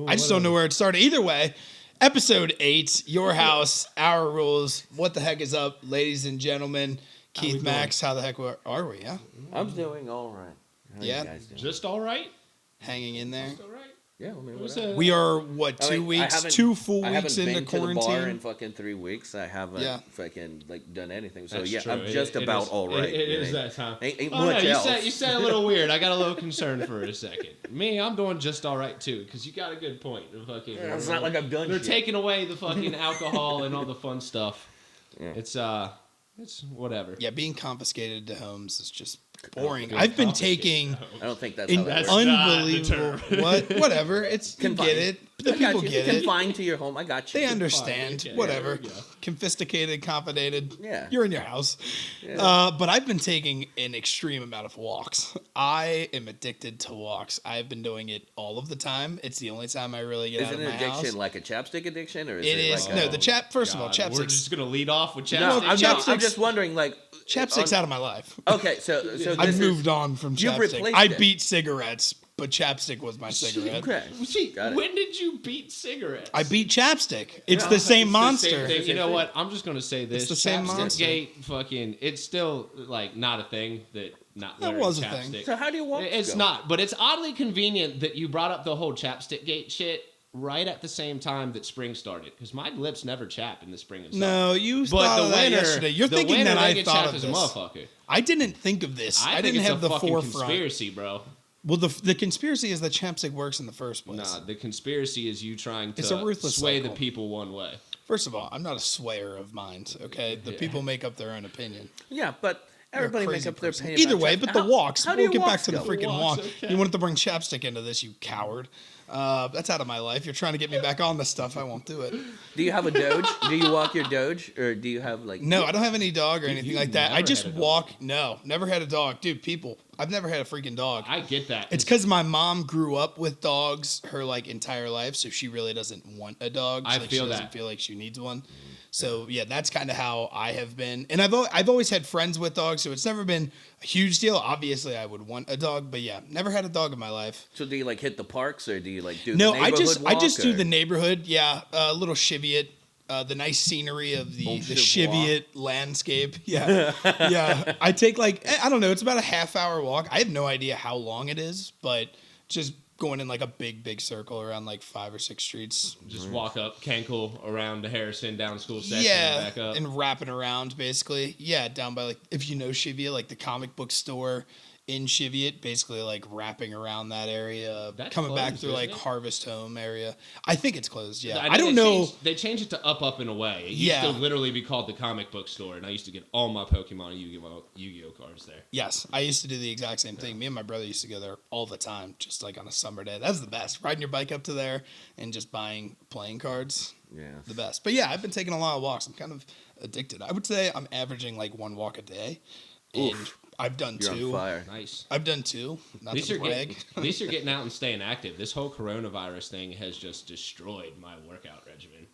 I just don't know where it started. Either way, episode 8, your house, our rules. What the heck is up, ladies and gentlemen? Keith, Max, how the heck are we? Yeah, I'm doing all right. How Yeah. you guys doing? Just all right. hanging in there. Just all right. Yeah, I mean, What's whatever. that? We are what, I 2 mean, weeks, I haven't- 2 full I weeks haven't into been to the bar quarantine. in fucking 3 weeks. I haven't Yeah. fucking like done anything. So That's yeah, true. I'm just It about is- all right. It you is know? that time. Ain't Oh, much no, else. you said a little weird. I got a little concerned for a second. Me, I'm doing just all right too, because you got a good point. The fucking, It's not like I've done they're shit. taking away the fucking alcohol and all the fun stuff. Yeah. It's whatever. Yeah, being confiscated to homes is just boring. Being I've been confiscated. taking I don't think that's an how that That's works. not the unbelievable term. whatever. It's you get it. The I got people you. get it. Confined to your home. I got you. They understand. Okay, Whatever. there we go. Confiscated, confidentiated. Yeah. You're in your house. Yeah. But I've been taking an extreme amount of walks. I am addicted to walks. I've been doing it all of the time. It's the only time I really get Is out it of an my addiction house. like a chapstick addiction, or is It it is. like No, a... the chap. First of all, God, we're chapsticks. just gonna lead off with chapstick. No, I'm chapsticks- just wondering, like, Chapstick's out of my life. Okay, so I've this moved on from You've chapstick. replaced I it. beat cigarettes, but chapstick was my is cigarette. okay. See, Got it. when did you beat cigarettes? I beat chapstick. It's Yeah, the same It's the same monster. thing. You know what? I'm just gonna say this. It's the same Chapstick monster. Gate, fucking, it's still like not a thing that not That wearing was a chapstick. thing. So how do you walk? It's not, but it's oddly convenient that you brought up the whole chapstick gate shit right at the same time that spring started, because my lips never chap in the spring and summer. No, you But thought the of that winter, yesterday. You're the thinking winter, that they I get thought chapped of as a this. motherfucker. I didn't think of this. I think didn't it's have a the fucking forefront. conspiracy, bro. Well, the conspiracy is that chapstick works in the first place. Nah, the conspiracy is you trying It's a to ruthless sway cycle. the people one way. First of all, I'm not a swayer of minds. Okay, the Yeah. people make up their own opinion. Yeah, but You're a everybody crazy makes up their person. opinion. Either about way, chapstick. but the walks. How do We'll your get back walks to the go? freaking Walks, walk. okay. You wanted to bring chapstick into this, you coward. That's out of my life. You're trying to get me back on this stuff. I won't do it. Do you have a Doge? Do you walk your Doge, or do you have like? No, I don't have any dog or anything you like that. I never just had a dog? walk. No, never had a dog. Dude, people, I've never had a freaking dog. I get that. It's because my mom grew up with dogs her like entire life, so she really doesn't want a dog. I Like, feel she doesn't that. feel like she needs one. So yeah, that's kind of how I have been, and I've always had friends with dogs, so it's never been a huge deal. Obviously, I would want a dog, but yeah, never had a dog in my life. So do you like hit the parks, or do you like do? No, the I just neighborhood do walk, the or- neighborhood. Yeah, a little Cheviot. The nice scenery of the Cheviot. Cheviot landscape. Yeah. Yeah. I take like, I don't know, it's about a half-hour walk. I have no idea how long it is, but just going in like a big circle around like 5 or 6 streets. just walk up Cankle around to Harrison, down school section, Yeah. and back up. And wrapping around basically. Yeah. Down by like, if you know Cheviot, like the comic book store in Cheviot, basically like wrapping around that area, That's coming back closed, through like isn't it? Harvest Home area. I think it's closed. Yeah. know I don't they know. They changed it to up in a way. It used Yeah. to literally be called the comic book store, and I used to get all my Pokemon and Yu-Gi-Oh cards there. Yes, I used to do the exact same thing. Me and my brother used to go there all the time, just like on a summer day. That's the best. Riding your bike up to there and just buying playing cards, Yeah. the best. But yeah, I've been taking a lot of walks. I'm kind of addicted. I would say I'm averaging like 1 walk a day, and Oof. I've done You're 2. on fire. Nice. I've done 2. Not At least, to you're brag. getting, at least you're getting out and staying active. This whole coronavirus thing has just destroyed my workout regimen.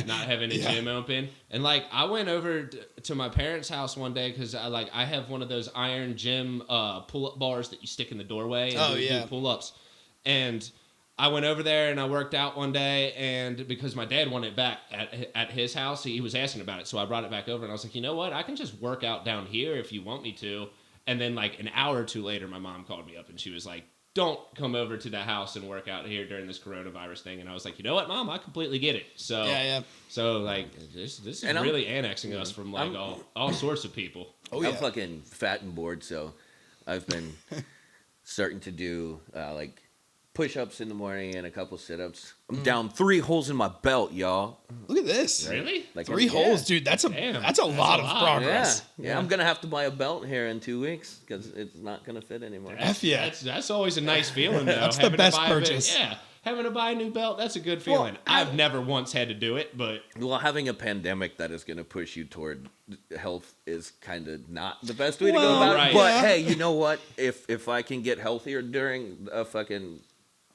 Not having a Yeah. gym open, and like I went over to my parents' house one day because I have one of those iron gym pull-up bars that you stick in the doorway and Oh, do yeah. pull-ups, and I went over there and I worked out one day, and because my dad wanted it back at his house, he was asking about it, so I brought it back over, and I was like, you know what, I can just work out down here if you want me to. And then like an hour or two later, my mom called me up and she was like, don't come over to the house and work out here during this coronavirus thing. And I was like, you know what, Mom, I completely get it. So Yeah. so like this is And I'm- really annexing us from like I'm- all sorts of people. Oh yeah. I'm fucking fat and bored, so I've been starting to do like push-ups in the morning and a couple sit-ups. I'm down 3 holes in my belt, y'all. Look at this. Really? Like 3 yeah. holes, dude. That's a Damn, that's a that's lot a of lot. progress. Yeah, I'm gonna have to buy a belt here in 2 weeks because it's not gonna fit anymore. F yeah. That's always a nice feeling though. That's the having to best buy purchase. having to buy a new belt, that's a good feeling. I've never once had to do it, but Well, having a pandemic that is going to push you toward health is kind of not the best way to Well, go about right. it. But yeah. hey, you know what? If I can get healthier during a fucking,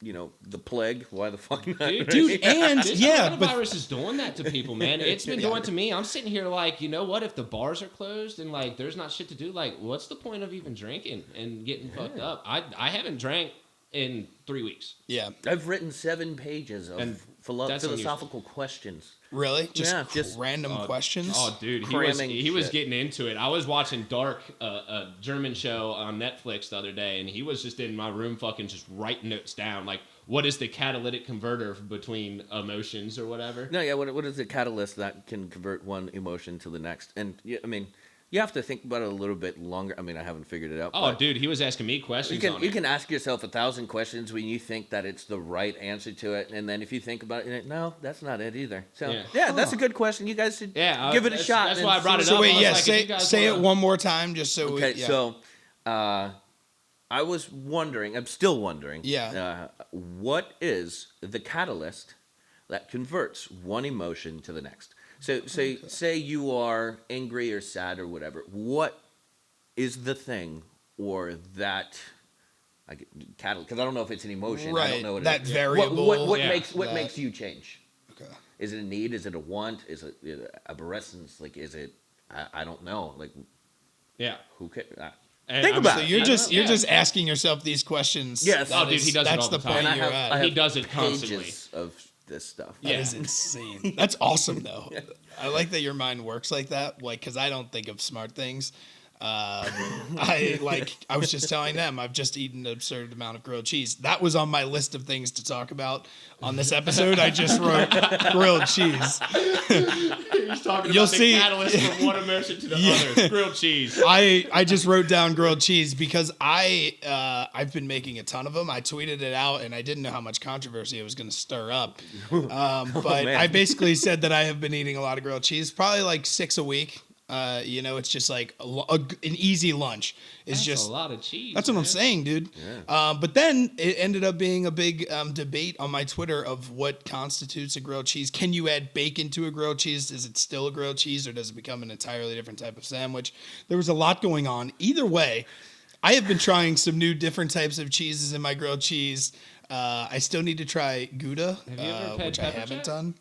the plague, why the fuck not? Dude, and this yeah, but coronavirus is doing that to people, man. It's been doing it to me. I'm sitting here like, you know what? If the bars are closed and like there's not shit to do, like, what's the point of even drinking and getting fucked up? I haven't drank in 3 weeks. Yeah. I've written 7 pages of And that's philosophical questions. Really? Yeah, just random questions? Oh, dude, Cramming he was shit. getting into it. I was watching Dark, a German show on Netflix the other day, and he was just in my room, fucking just writing notes down, like what is the catalytic converter between emotions or whatever. No, yeah. What is the catalyst that can convert one emotion to the next? And yeah, I mean, you have to think about it a little bit longer. I mean, I haven't figured it out. Oh, but dude, he was asking me questions. you can ask yourself 1,000 questions when you think that it's the right answer to it, and then if you think about it, no, that's not it either. So Yeah. that's a good question. You guys should Yeah, give it a that's- shot. that's and why I brought see it what- up. So I wait, was yeah, like, if you guys say it wanna- one more time just so Okay, we, yeah. so I was wondering. I'm still wondering. Yeah. What is the catalyst that converts one emotion to the next? So say you are angry or sad or whatever. What is the thing or that catalyst? Because I don't know if it's an emotion. I don't know what that it is. variable. What Yeah. what that- makes you change? Okay. Is it a need? Is it a want? Is it aberrations? Like, is it? I don't know. Like, Yeah. who cares? And Think I'm about So it. you're I just don't- you're yeah. just asking yourself these questions. Yes. That Oh, dude, he does it that's all the the time. point And you're at. He does it constantly. pages of this stuff. That Yeah. is insane. That's awesome though. I like that your mind works like that. Like, because I don't think of smart things. I was just telling them I've just eaten an absurd amount of grilled cheese. That was on my list of things to talk about on this episode. I just wrote grilled cheese. He's talking You'll about the see- catalyst from one emotion to the Yeah. other. Grilled cheese. I just wrote down grilled cheese because I've been making a ton of them. I tweeted it out and I didn't know how much controversy it was going to stir up. But man. I basically said that I have been eating a lot of grilled cheese, probably like 6 a week. It's just like an easy lunch. It's That's just a lot of cheese. that's what I'm man. saying, dude. But then it ended up being a big debate on my Twitter of what constitutes a grilled cheese. Can you add bacon to a grilled cheese? Is it still a grilled cheese or does it become an entirely different type of sandwich? There was a lot going on. Either way, I have been trying some new different types of cheeses in my grilled cheese. I still need to try Gouda, Have you ever had which I pepper haven't jack? done.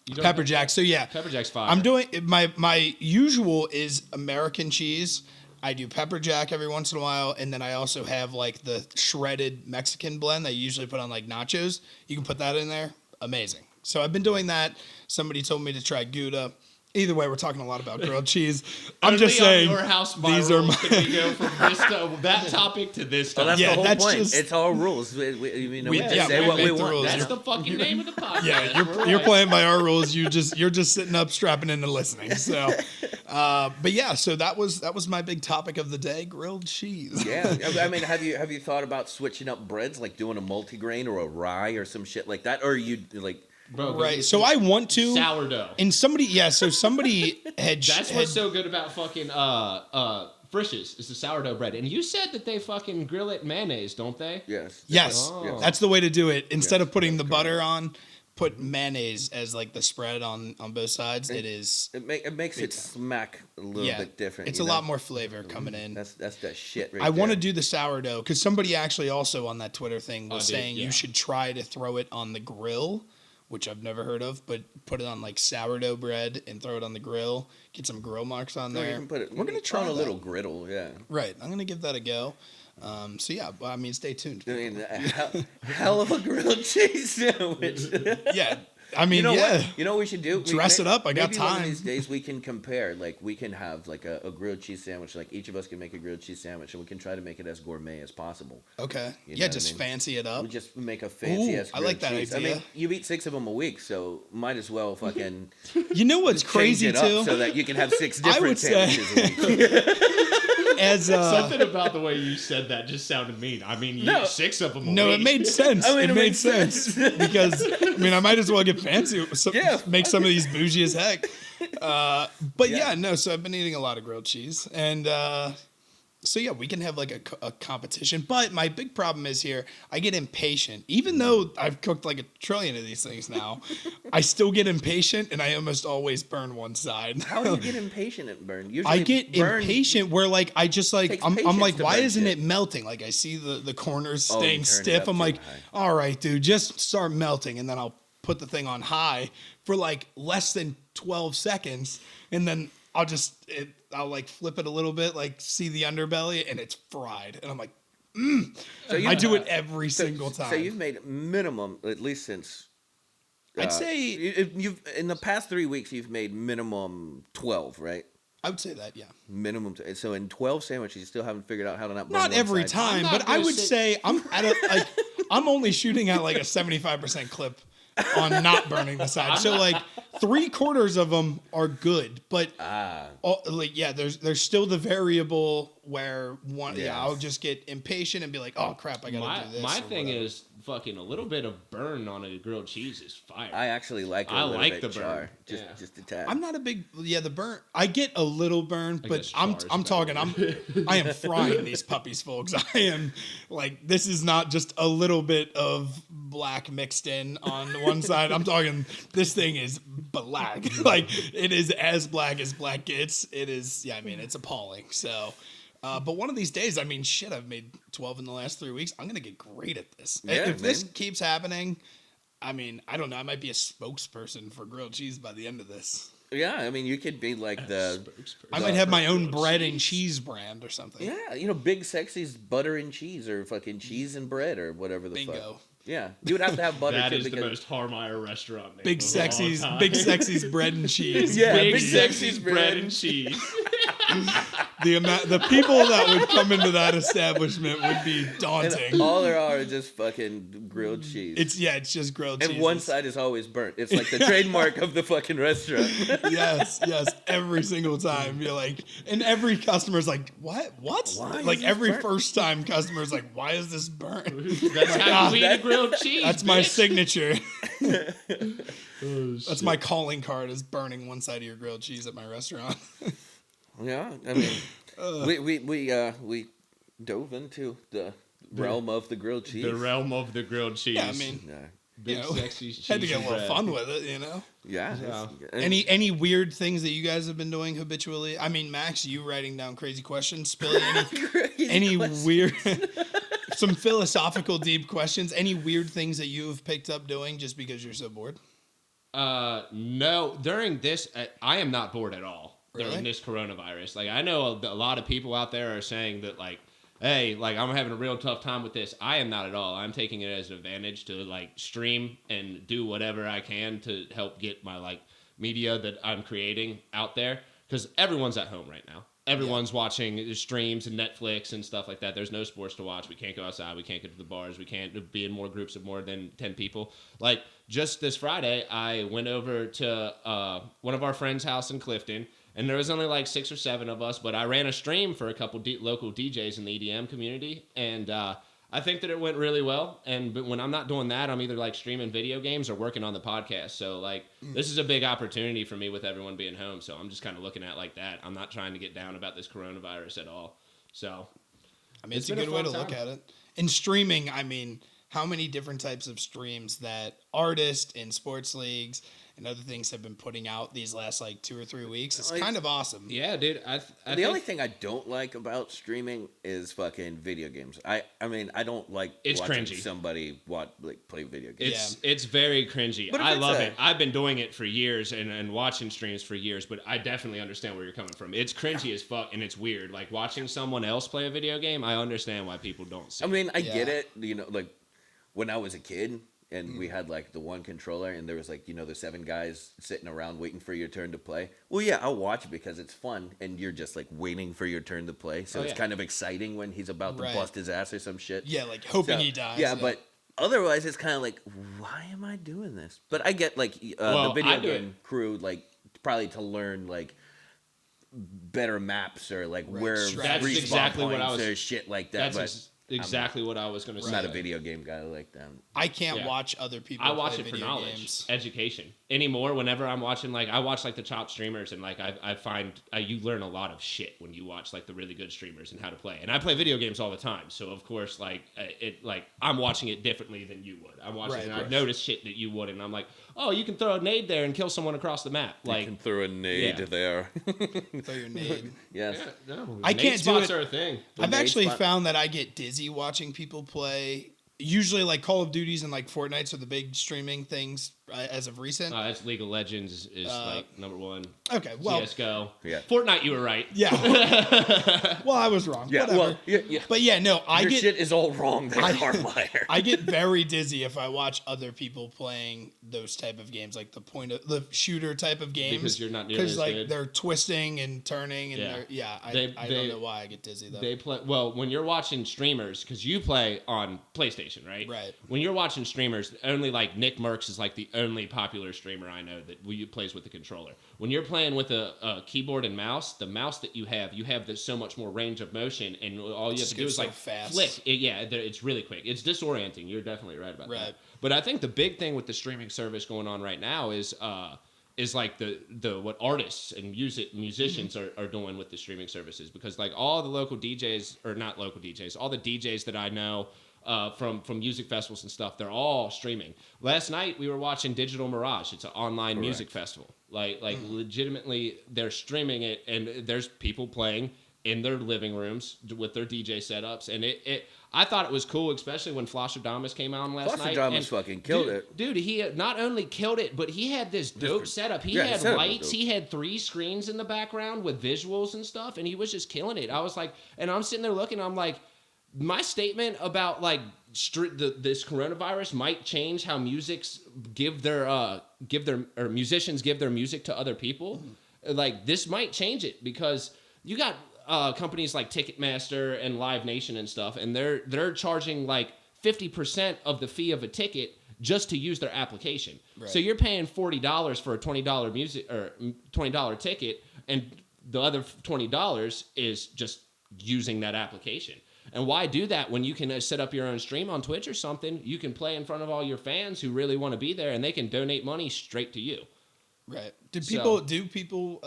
You don't Pepper have- jack. So yeah, Pepper jack's fire. I'm doing my usual is American cheese. I do pepper jack every once in a while, and then I also have like the shredded Mexican blend that you usually put on like nachos. You can put that in there. Amazing. So I've been doing that. Somebody told me to try Gouda. Either way, we're talking a lot about grilled cheese. I'm just Only saying on your house these are virals can we go from this to that topic to this Well, topic. that's Yeah, the whole that's point. just- It's all rules. We yeah, say we what we make the want. rules. That's the fucking name of the podcast. Yeah, We're you're right. playing by our rules. You're just sitting up, strapping into listening. So, but yeah, so that was my big topic of the day: grilled cheese. Yeah, I mean, have you thought about switching up breads, like doing a multigrain or a rye or some shit like that, or you like? Bro, Right. So I want to. sourdough. And somebody had. That's what's so good about fucking Frisch's is the sourdough bread. And you said that they fucking grill it in mayonnaise, don't they? Yes. Yes, Oh. that's the way to do it. Instead Yes, of putting the that's butter on, put mayonnaise as like the spread on both sides. It is. It makes it smack a little Yeah, bit different. it's you a know? lot more flavor coming in. That's that shit right I want to there. do the sourdough because somebody actually also on that Twitter thing was Oh, dude, saying yeah. you should try to throw it on the grill, which I've never heard of, but put it on like sourdough bread and throw it on the grill. Get some grill marks on No, you there. can put it. We're gonna try on a that. little griddle. Yeah. Right, I'm gonna give that a go. So yeah, well, I mean, stay tuned. I mean, hell of a grilled cheese sandwich. Yeah, I mean, You know yeah. what? You know what we should do? Dress it up, I got maybe one time. of these days we can compare. Like we can have like a grilled cheese sandwich. Like each of us can make a grilled cheese sandwich, and we can try to make it as gourmet as possible. Okay. You know Yeah, what I just mean? fancy it up. We just make a fancy ass. I like that cheese. I idea. mean, you eat 6 of them a week, so might as well fucking You know what's crazy change it up too? so that you can have 6 I different would say- sandwiches a week. As Something about the way you said that just sounded mean. I mean, you No. eat 6 of them a no, week. it made sense. I mean, it it made makes sense because I mean, I might as well get fancy. Yeah. Make some of these bougie as heck. But Yeah. yeah, no. So I've been eating a lot of grilled cheese, and so yeah, we can have like a competition. But my big problem is here, I get impatient. Even though I've cooked like a trillion of these things now, I still get impatient, and I almost always burn one side. How do you get impatient at burn? Usually I get burn, impatient where like I just like Takes I'm patience like, to why burn isn't shit. it melting? Like I see the corners Oh, you staying turned it stiff. up I'm too like, high. all right, dude, just start melting, and then I'll put the thing on high for like less than 12 seconds, and then I'll like flip it a little bit, like see the underbelly, and it's fried, and I'm like, I do it every single time. So you've made minimum, at least since. I'd say you've in the past 3 weeks you've made minimum 12, right? I would say that, yeah. Minimum. So in 12 sandwiches, you still haven't figured out how to not burn Not one every side. time, not but I gonna would say I'm at a like I'm only shooting at like a 75% clip on not burning the side. So like 3/4 of them are good, but there's still the variable where one Yes. I'll just get impatient and be like, oh crap, I gotta do this. My or thing whatever. is fucking a little bit of burn on a grilled cheese is fire. I actually like I a little like bit the burn. char, just Yeah. just a tad. I'm not a big the burn. I get a little burn, but guess I'm char's talking. better. I am frying these puppies, folks. I am like this is not just a little bit of black mixed in on one side. I'm talking. This thing is black. Like it is as black as black gets. It is. Yeah, I mean it's appalling. So. But one of these days, I mean, shit, I've made 12 in the last 3 weeks. I'm going to get great at this. Yeah, If this man. keeps happening, I mean, I don't know. I might be a spokesperson for grilled cheese by the end of this. Yeah, I mean, you could be like the. I might have my own grilled bread and cheese. cheese brand or something. Yeah, Big Sexy's butter and cheese or fucking cheese and bread or whatever the Bingo. fuck. Yeah, you would have to have butter That too is the because most Harmeyer restaurant name Big of all Sexy's time. Big Sexy's bread and cheese. Yeah, Big Big Sexy's Sexy's bread bread. and cheese. The people that would come into that establishment would be daunting. and all there are just fucking grilled cheese. It's just grilled cheese. and one side is always burnt. It's like the trademark of the fucking restaurant. Yes, every single time. You're like, and every customer's like, what? Why is Like this every burnt? first time customer's like, why is this burnt? That's how you eat a grilled cheese. That's my bitch. signature. Oh, That's my calling card is burning one side of your grilled cheese at my restaurant. Yeah, I mean, we dove into the realm of the grilled cheese. The realm of the grilled cheese. Yeah, I mean, Yeah, Big you know, Sexy cheese had to get a and little bread. fun with it, you know. yeah. Yeah. Any weird things that you guys have been doing habitually? I mean, Max, you writing down crazy questions, Spilly, any weird, some philosophical deep questions? Any weird things that you have picked up doing just because you're so bored? No, during this, I am not bored at all Really? during this coronavirus. Like, I know a lot of people out there are saying that, like, hey, like, I'm having a real tough time with this. I am not at all. I'm taking it as an advantage to, like, stream and do whatever I can to help get my, like, media that I'm creating out there. Because everyone's at home right now. Everyone's watching streams and Netflix and stuff like that. There's no sports to watch. We can't go outside. We can't go to the bars. We can't be in more groups of more than 10 people. Like, just this Friday, I went over to one of our friends' house in Clifton, and there was only like 6 or 7 of us, but I ran a stream for a couple local DJs in the EDM community, and I think that it went really well. But when I'm not doing that, I'm either like streaming video games or working on the podcast. So like this is a big opportunity for me with everyone being home. So I'm just kind of looking at it like that. I'm not trying to get down about this coronavirus at all. So I mean, it's a been a good way to fun look time. at it. In streaming, I mean, how many different types of streams that artists in sports leagues and other things have been putting out these last like 2 or 3 weeks? It's Like- kind of awesome. yeah, dude. I The think only thing I don't like about streaming is fucking video games. I mean, I don't like It's watching cringy. somebody play video games. It's very cringy. But if I it's love a- it. I've been doing it for years and watching streams for years, but I definitely understand where you're coming from. It's cringy as fuck and it's weird. Like watching someone else play a video game, I understand why people don't see I mean, I get Yeah. it. Like when I was a kid and we had like the one controller and there was like, the 7 guys sitting around waiting for your turn to play. Well, yeah, I'll watch it because it's fun and you're just like waiting for your turn to play. So Oh, it's yeah. kind of exciting when he's about to Right. bust his ass or some shit. Yeah, like hoping So, he dies. Yeah, but otherwise it's kind of like, why am I doing this? But I get like Well, the video I do game crew, like probably to learn like better maps or like Right, where strategy. That's respawn exactly what I points was- or shit like that. That's But exactly what I was going to I'm say. not a video game guy like that. I can't Yeah. watch other people I watch play it for video knowledge, games. education anymore. Whenever I'm watching, like I watch like the top streamers, and like I find you learn a lot of shit when you watch like the really good streamers and how to play. And I play video games all the time, so of course, like I'm watching it differently than you would. I'm watching, Right, and I right. notice shit that you wouldn't. And I'm like, oh, you can throw a nade there and kill someone across the map. Like, throw a nade yeah. there. Throw your nade. Yes. yeah, no, I nade can't do spots it. are a thing. I've nade actually spot. found that I get dizzy watching people play. Usually, like Call of Duties and like Fortnite's are the big streaming things as of recent. That's League of Legends is like number one. Okay, well, CS:GO. Yeah. Fortnite, you were right. yeah. Well, I was wrong. Yeah, Whatever. well, yeah. But yeah, no, Your shit is all wrong there, Hardwire. I get very dizzy if I watch other people playing those type of games, like the shooter type of games. Because you're not nearly because as like good. they're twisting and turning and I don't know why I get dizzy though. They play well when you're watching streamers because you play on PlayStation, right? Right. When you're watching streamers, only like Nick Merckx is like the only popular streamer I know that plays with the controller. When you're playing with a keyboard and mouse, the mouse that you have so much more range of motion, and all you have to do is so like fast. flick. It's really quick. It's disorienting. You're definitely right about Right. that. But I think the big thing with the streaming service going on right now is like the what artists and musicians are doing with the streaming services, because like all the local DJs, or not local DJs, all the DJs that I know from music festivals and stuff, they're all streaming. Last night we were watching Digital Mirage. It's an online music festival. Like legitimately they're streaming it, and there's people playing in their living rooms with their DJ setups, and I thought it was cool, especially when Flosstradamus came on last night. Flosstradamus fucking killed it. Dude, he not only killed it, but he had this dope setup. He had lights. He had 3 screens in the background with visuals and stuff, and he was just killing it. I was like, and I'm sitting there looking, I'm like, my statement about like this coronavirus might change how musicians give their music to other people. Like this might change it, because you got companies like Ticketmaster and Live Nation and stuff, and they're charging like 50% of the fee of a ticket just to use their application. Right. So you're paying $40 for a $20 music or $20 ticket, and the other $20 is just using that application. And why do that when you can set up your own stream on Twitch or something? You can play in front of all your fans who really want to be there, and they can donate money straight to you. Right. Do people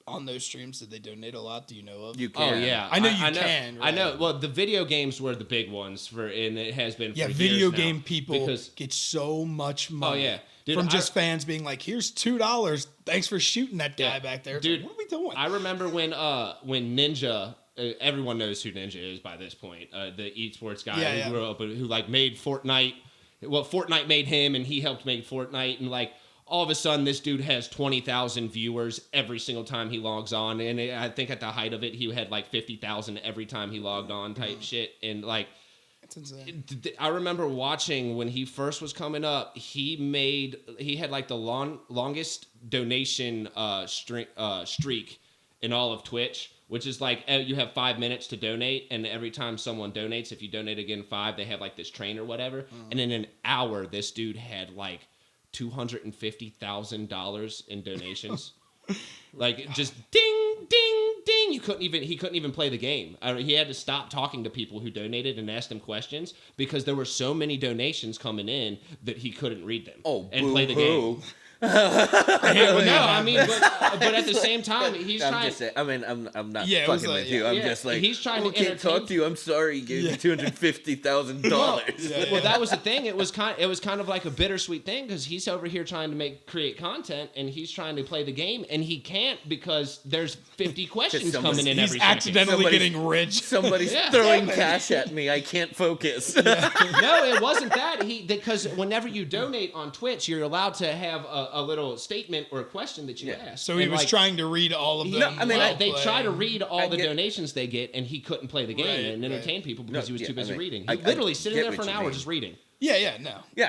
on those streams, did they donate a lot? Do you know of? You can. Oh yeah, I know you can. Right? I know. Well, the video games were the big ones and it has been. Yeah, for video years now, game people because get so much money. Oh, yeah. Dude, from just fans being like, "Here's $2. Thanks for shooting that guy back there." It's Dude, like, what are we doing? I remember when Ninja. Everyone knows who Ninja is by this point. The esports guy who grew up, who like made Fortnite. Well, Fortnite made him, and he helped make Fortnite, and like. All of a sudden, this dude has 20,000 viewers every single time he logs on. And I think at the height of it, he had like 50,000 every time he logged on type shit. And like, that's insane. I remember watching when he first was coming up, he had like the longest donation streak in all of Twitch, which is like you have 5 minutes to donate. And every time someone donates, if you donate again 5, they have like this train or whatever. And in an hour, this dude had like $250,000 in donations. Like just ding, ding, ding. He couldn't even play the game. He had to stop talking to people who donated and ask them questions because there were so many donations coming in that he couldn't read them and play the game. But at the same time, he's trying. Just saying, I mean, I'm not Yeah, fucking like, with you. I'm just like, he's trying to can't entertain. talk to you. I'm sorry, he gave you $250,000. Well, that was the thing. It was kind of like a bittersweet thing because he's over here trying to create content and he's trying to play the game and he can't because there's 50 questions coming in every second. Accidentally getting rich. Somebody's throwing cash at me. I can't focus. No, it wasn't that. Because whenever you donate on Twitch, you're allowed to have a little statement or a question that you ask. So he was trying to read all of them. No, I mean, they try to read all the donations they get, and he couldn't play the game and entertain people because he was too busy reading. He literally sitting there for an hour just reading. Yeah,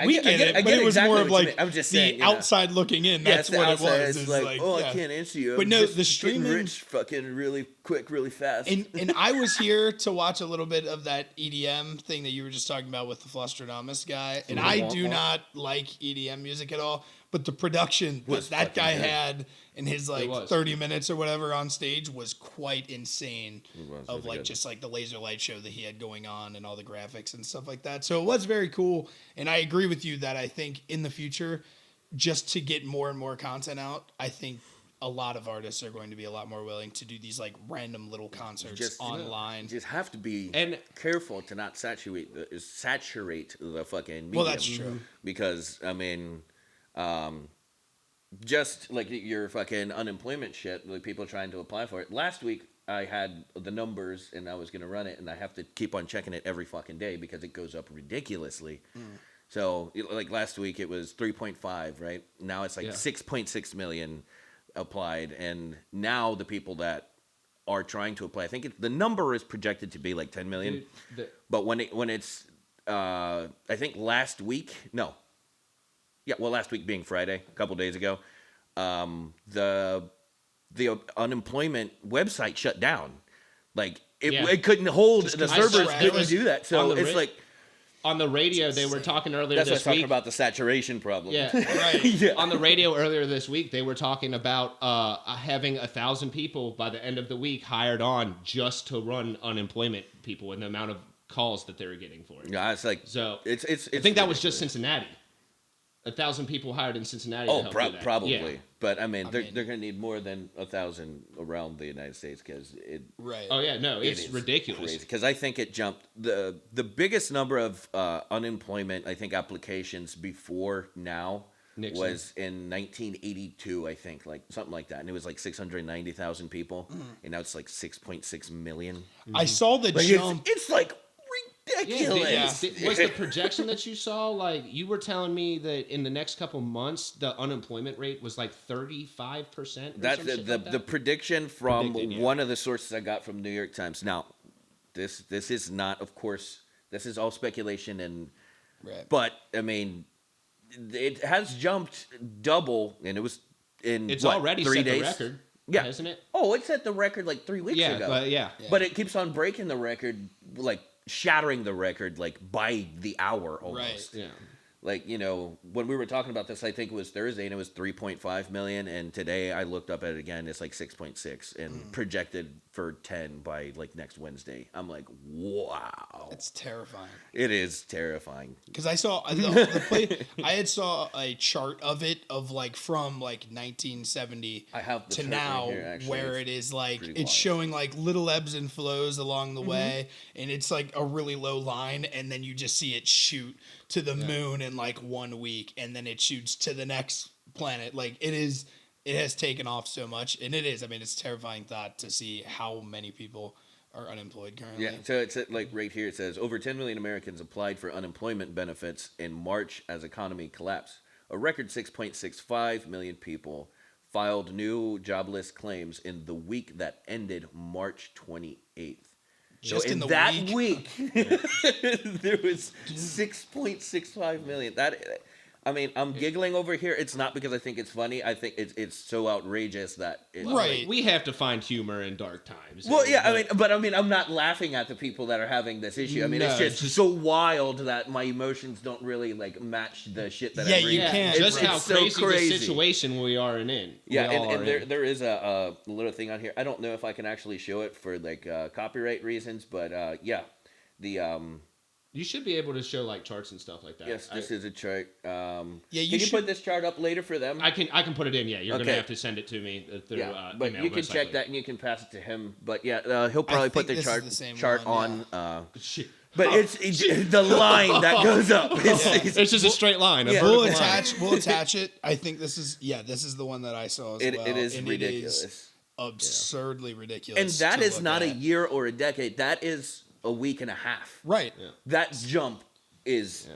we get it, but it was exactly more of what you like mean. I'm just saying, the outside looking in. That's what it was. It's like, I can't answer you. But I'm no, just the streaming getting rich, fucking really quick, really fast. And I was here to watch a little bit of that EDM thing that you were just talking about with the Flosstradamus guy, and I do not like EDM music at all. But the production that guy had in his like 30 minutes or whatever on stage was quite insane. Of like just like the laser light show that he had going on and all the graphics and stuff like that. So it was very cool. And I agree with you that I think in the future, just to get more and more content out, I think a lot of artists are going to be a lot more willing to do these like random little concerts online. You just have to be careful to not saturate the fucking medium. Well, that's true. Because I mean. Just like your fucking unemployment shit, like people trying to apply for it. Last week, I had the numbers and I was going to run it, and I have to keep on checking it every fucking day because it goes up ridiculously. So like last week it was 3.5, right? Now it's like Yeah. 6.6 million applied, and now the people that are trying to apply, I think the number is projected to be like 10 million. Dude, But when it's I think last week, no, yeah, well, last week being Friday, a couple days ago, the unemployment website shut down. Like it couldn't hold Just the 'cause servers it's couldn't crashed. do that. On So the it's like on the radio, they were talking earlier that's what I was this talking week. about, the saturation problem. Yeah. Right. Yeah. On the radio earlier this week, they were talking about having 1,000 people by the end of the week hired on just to run unemployment people and the amount of calls that they were getting for it. Yeah, it's like So it's I think that was just ridiculous. Cincinnati. 1,000 people hired in Cincinnati. Oh, to help do that. probably. Yeah. But I mean, they're mean- going to need more than 1,000 around the United States because it. Right. Oh yeah, no, it's is ridiculous. Because I think it jumped the biggest number of unemployment, I think, applications before now Nixon. was in 1982, I think, like something like that, and it was like 690,000 people, and now it's like 6.6 million. I saw the Like jump. it's like Yeah, ridiculous. was the projection that you saw like you were telling me that in the next couple months the unemployment rate was like 35%? That's the prediction from Predicted, yeah. one of the sources I got from New York Times. Now, this is not, of course, this is all speculation, and Right. but I mean, it has jumped double, and it was in It's what, already 3 set days? the record, Yeah. hasn't it? Oh, it set the record like 3 weeks Yeah, ago. but yeah. But it keeps on breaking the record, like shattering the record, like by the hour almost. Yeah. Like, when we were talking about this, I think it was Thursday, and it was 3.5 million, and today I looked up at it again, it's like 6.6 and projected for 10 by like next Wednesday. I'm like, wow. It's terrifying. It is terrifying. Because I saw the play. I had saw a chart of it of like from like 1970 I have the to chart right now, here, actually. where It's it is like pretty it's wild. showing like little ebbs and flows along the way, and it's like a really low line, and then you just see it shoot to the moon in like 1 week, and then it shoots to the next planet. Like it has taken off so much, and it is. I mean, it's a terrifying thought to see how many people are unemployed currently. Yeah, so it's like right here it says over 10 million Americans applied for unemployment benefits in March as economy collapsed. A record 6.65 million people filed new jobless claims in the week that ended March 28th. Just so in the that week? there was 6.65 million. I mean, I'm giggling over here. It's not because I think it's funny. I think it's so outrageous that it, Right. We have to find humor in dark times. Well, yeah, but I'm not laughing at the people that are having this issue. I mean, it's No, just so wild that my emotions don't really like match the shit that Yeah, I'm reading. you can't. Just It's how so crazy, crazy. the situation we are in. Yeah, We all and are in. there is a little thing on here. I don't know if I can actually show it for like copyright reasons, but yeah, the You should be able to show like charts and stuff like that. yes, this is a chart. Yeah, Can you you should. put this chart up later for them? I can put it in. Yeah, you're Okay. gonna have to send it to me through. Yeah, but email, you can most check likely. that and you can pass it to him. But yeah, he'll probably put think the this is chart the same chart one, on. Shit. But it's the line that goes up. It's just a straight line. A Yeah. We'll vertical line. attach. We'll attach it. I think this is. Yeah, this is the one that I saw as well. It is and ridiculous. It is absurdly ridiculous. And that to is look not a at. year or a decade. That is a week and a half. Right. Yeah. That jump is Yeah.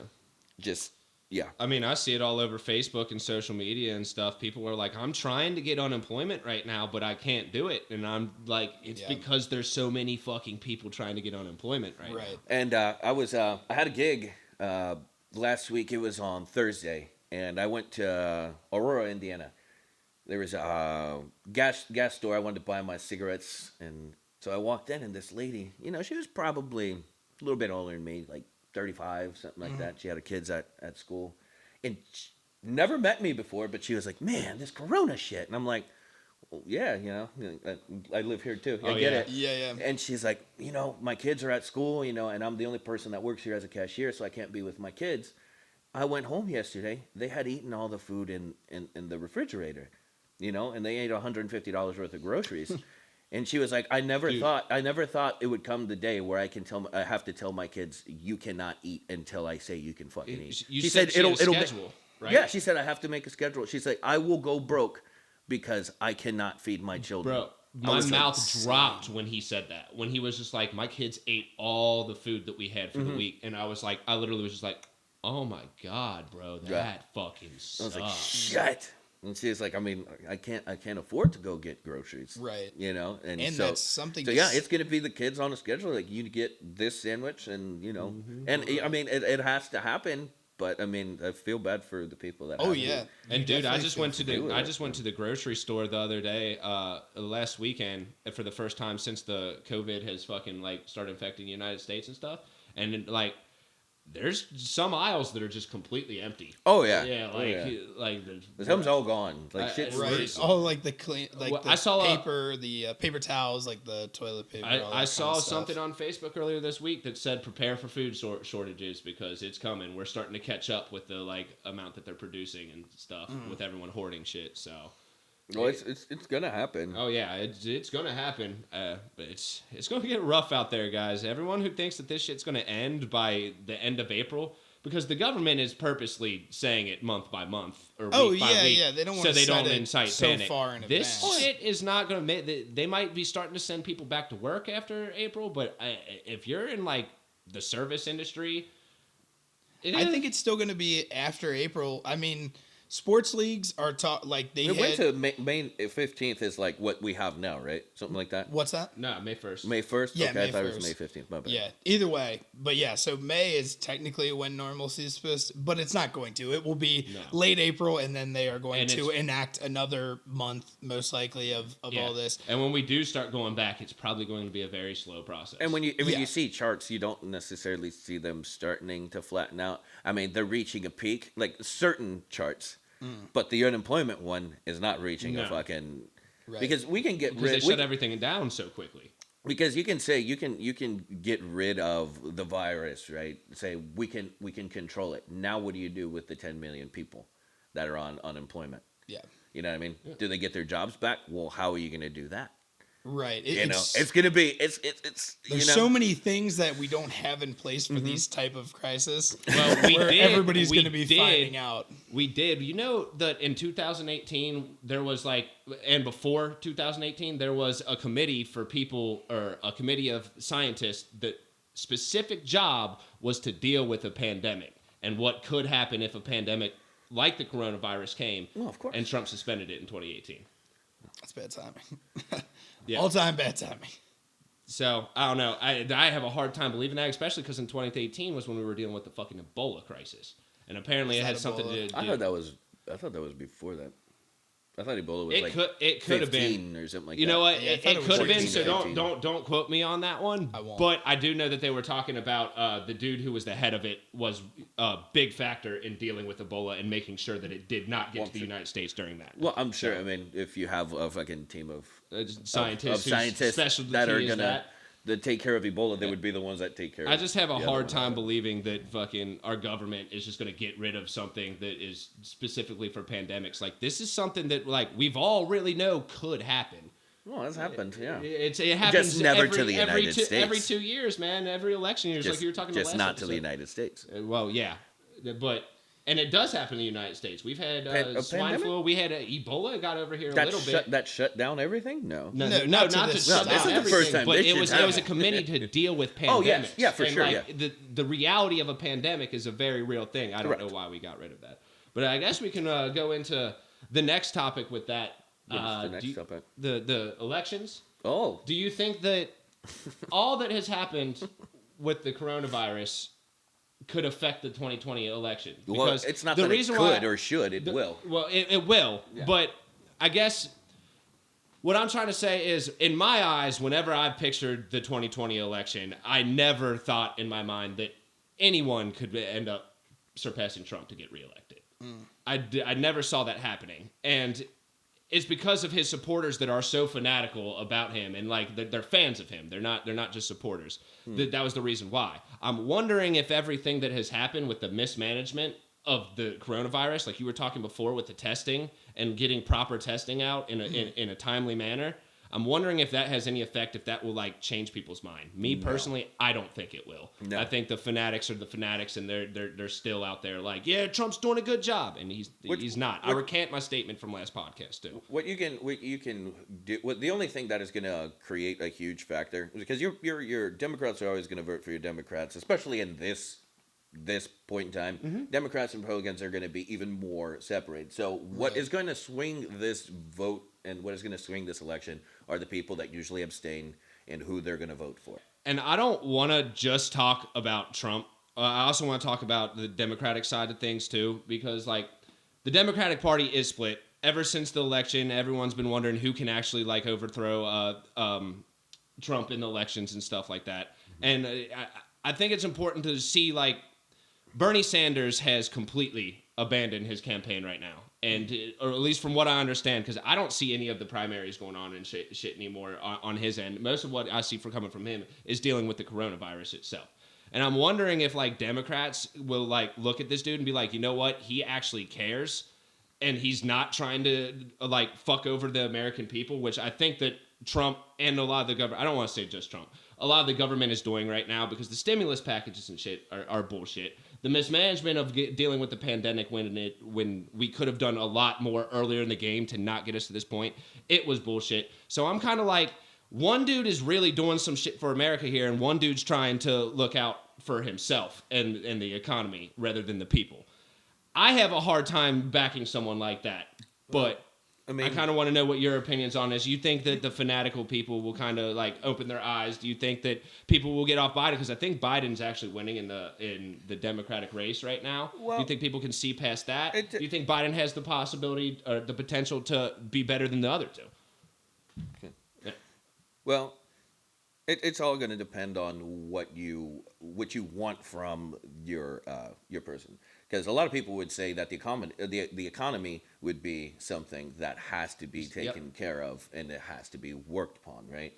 just yeah. I mean, I see it all over Facebook and social media and stuff. People are like, I'm trying to get unemployment right now, but I can't do it. And I'm like, it's Yeah. because there's so many fucking people trying to get unemployment right Right. And I had a gig last week. It was on Thursday, and I went to Aurora, Indiana. There was a gas store. I wanted to buy my cigarettes, and so I walked in, and this lady, she was probably a little bit older than me, like 35, something like that. She had her kids at school, and she never met me before, but she was like, "Man, this Corona shit," and I'm like, well, "Yeah, I live here too. I Oh, get yeah. it." Yeah. And she's like, my kids are at school, and I'm the only person that works here as a cashier, so I can't be with my kids. I went home yesterday. They had eaten all the food in the refrigerator, and they ate $150 worth of groceries. And she was like, I never Dude. thought it would come the day where I have to tell my kids, you cannot eat until I say you can fucking eat. You She said she had a it'll schedule, right? Yeah, she said I have to make a schedule. She's like, I will go broke because I cannot feed my children. Bro, I my was like, mouth dropped when he said that. When he was just like, my kids ate all the food that we had for Mm-hmm. the week. And I literally was just like, Oh my god, bro, that Yeah. fucking I sucks. was like, shit. And she's like, I mean, I can't afford to go get groceries. Right. You know, and And so that's something. so yeah, it's gonna be the kids on a schedule. Like you get this sandwich, and you know, and I mean, it has to happen. But I mean, I feel bad for the people that. Oh have yeah. to. And You dude, I definitely just feel went to for do the it. I just went to the grocery store the other day, last weekend, for the first time since the COVID has fucking like started affecting the United States and stuff. And like, there's some aisles that are just completely empty. Oh yeah, Yeah, Oh, like yeah. like The home's all gone. Like shit's Right. right. Right. Oh, like the clean, like Well, the I saw a- paper, the paper towels, like the toilet paper. all that I kind saw of stuff. something on Facebook earlier this week that said prepare for food shortages because it's coming. We're starting to catch up with the like amount that they're producing and stuff with everyone hoarding shit. So, Well, it's gonna happen. oh yeah, it's gonna happen. But it's gonna get rough out there, guys. Everyone who thinks that this shit's gonna end by the end of April. Because the government is purposely saying it month by month or week Oh, by yeah, week, yeah. They don't so wanna they set don't it incite so panic. far in This advance. shit is not going to make. They might be starting to send people back to work after April, but if you're in like the service industry, I think it's still going to be after April. I mean, sports leagues are like they It went had. to May 15th is like what we have now, right? Something like that. What's that? no May 1st. May 1st. Yeah, okay, May I thought it 1st. was May 15th. My bad. Yeah, either way. But yeah, so May is technically when normalcy is supposed to, but it's not going to. It will be No. late April, and then they are going And to it's- enact another month, most likely, of Yeah. all this. And when we do start going back, it's probably going to be a very slow process. And when Yeah. you see charts, you don't necessarily see them starting to flatten out. I mean, they're reaching a peak, like certain charts, but the unemployment one is not reaching a No. fucking. Right. Because we can get because they rid. shut everything down so quickly. Because you can say you can get rid of the virus, right? Say we can control it. Now, what do you do with the 10 million people that are on unemployment? Yeah. You know what I mean? Do they get their jobs back? Well, how are you going to do that? Right. You know, it's going to be it's there's you know, so many things that we don't have in place for these type of crisis. Well, we where did. everybody's we going to be did. finding out. We did. You know that in 2018 there was like, and before 2018 there was a committee for people, or a committee of scientists that specific job was to deal with a pandemic and what could happen if a pandemic like the coronavirus came. Well, of course. And Trump suspended it in 2018. That's bad timing. Yeah. All time bad timing. So I don't know. I have a hard time believing that, especially because in 2018 was when we were dealing with the fucking Ebola crisis, and apparently Was it had that something Ebola? to do. I thought that was before that. I thought Ebola was It like could have been. 15 or something like You that. know what? Yeah, I it thought it was could have been. 14, So 15. don't quote me on that one. I won't. But I do know that they were talking about the dude who was the head of it was a big factor in dealing with Ebola and making sure that it did not get to the United States during that. Well, I'm sure. I mean, if you have a fucking team of Scientists, of scientists whose specialty that are is gonna that take care of Ebola, they would be the ones that take care. I of just have a the other hard ones. time believing that fucking our government is just going to get rid of something that is specifically for pandemics. Like, this is something that like we've all really know could happen. Well, that's happened. Yeah. It happens never every, to the every United two, States. Every 2 years, man. Every election years, like you were talking about just last not to the episode. United States. Well, yeah, but and it does happen in the United States. We've had A swine pandemic? flu. We had Ebola got over here a That little shut bit. that shut down everything. No. No, No, no, not to not to this shut size. down This is the everything, first time but this it was shit's a happened. committee to deal with pandemics. Oh, yes. Yeah, for And, sure, like, the reality of a pandemic is a very real thing. I don't Correct. know why we got rid of that, but I guess we can go into the next topic with that. What is the do next you- topic? the elections. Oh, Do you think that all that has happened with the coronavirus could affect the 2020 election? well, Because it's not the that reason it could why, or should. It will. Well, it will, Yeah. but I guess what I'm trying to say is, in my eyes, whenever I pictured the 2020 election, I never thought in my mind that anyone could end up surpassing Trump to get reelected. I never saw that happening, and it's because of his supporters that are so fanatical about him, and like they're fans of him. They're not just supporters. That was the reason why. I'm wondering if everything that has happened with the mismanagement of the coronavirus, like you were talking before with the testing and getting proper testing out in a timely manner, I'm wondering if that has any effect, if that will like change people's mind. Me personally, I don't think it will. No. I think the fanatics are the fanatics, and they're still out there like, yeah, Trump's doing a good job, and he's not. I recant my statement from last podcast too. What you can do. The only thing that is going to create a huge factor, because your Democrats are always going to vote for your Democrats, especially in this this point in time, Democrats and Republicans are going to be even more separated. So what is going to swing this vote and what is going to swing this election are the people that usually abstain and who they're going to vote for. And I don't want to just talk about Trump. I also want to talk about the Democratic side of things too, because like the Democratic Party is split. Ever since the election, everyone's been wondering who can actually like overthrow Trump in the elections and stuff like that. And I think it's important to see like Bernie Sanders has completely abandoned his campaign right now. And, or at least from what I understand, because I don't see any of the primaries going on and shit anymore on his end. Most of what I see coming from him is dealing with the coronavirus itself. And I'm wondering if like Democrats will like look at this dude and be like, you know what, he actually cares, and he's not trying to like fuck over the American people, which I think that Trump and a lot of the government, I don't want to say just Trump, a lot of the government is doing right now, because the stimulus packages and shit are bullshit. The mismanagement of dealing with the pandemic when we could have done a lot more earlier in the game to not get us to this point, it was bullshit. So I'm kind of like, one dude is really doing some shit for America here, and one dude's trying to look out for himself and the economy rather than the people. I have a hard time backing someone like that, but I kind of want to know what your opinions on this. You think that the fanatical people will kind of like open their eyes? Do you think that people will get off Biden? Because I think Biden's actually winning in the Democratic race right now. Well, do you think people can see past that? Do you think Biden has the possibility or the potential to be better than the other two? Okay. Yeah. Well, it's all going to depend on what you want from your person. Because a lot of people would say that the economy would be something that has to be taken care of and it has to be worked upon, right?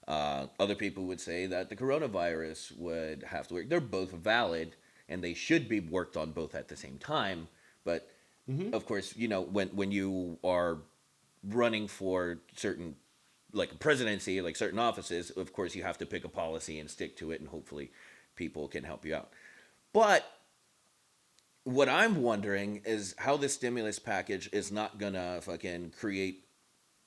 Other people would say that the coronavirus would have to work. They're both valid and they should be worked on both at the same time. But of course, you know, when you are running for certain like presidency, like certain offices, of course you have to pick a policy and stick to it, and hopefully people can help you out. But what I'm wondering is how this stimulus package is not gonna fucking create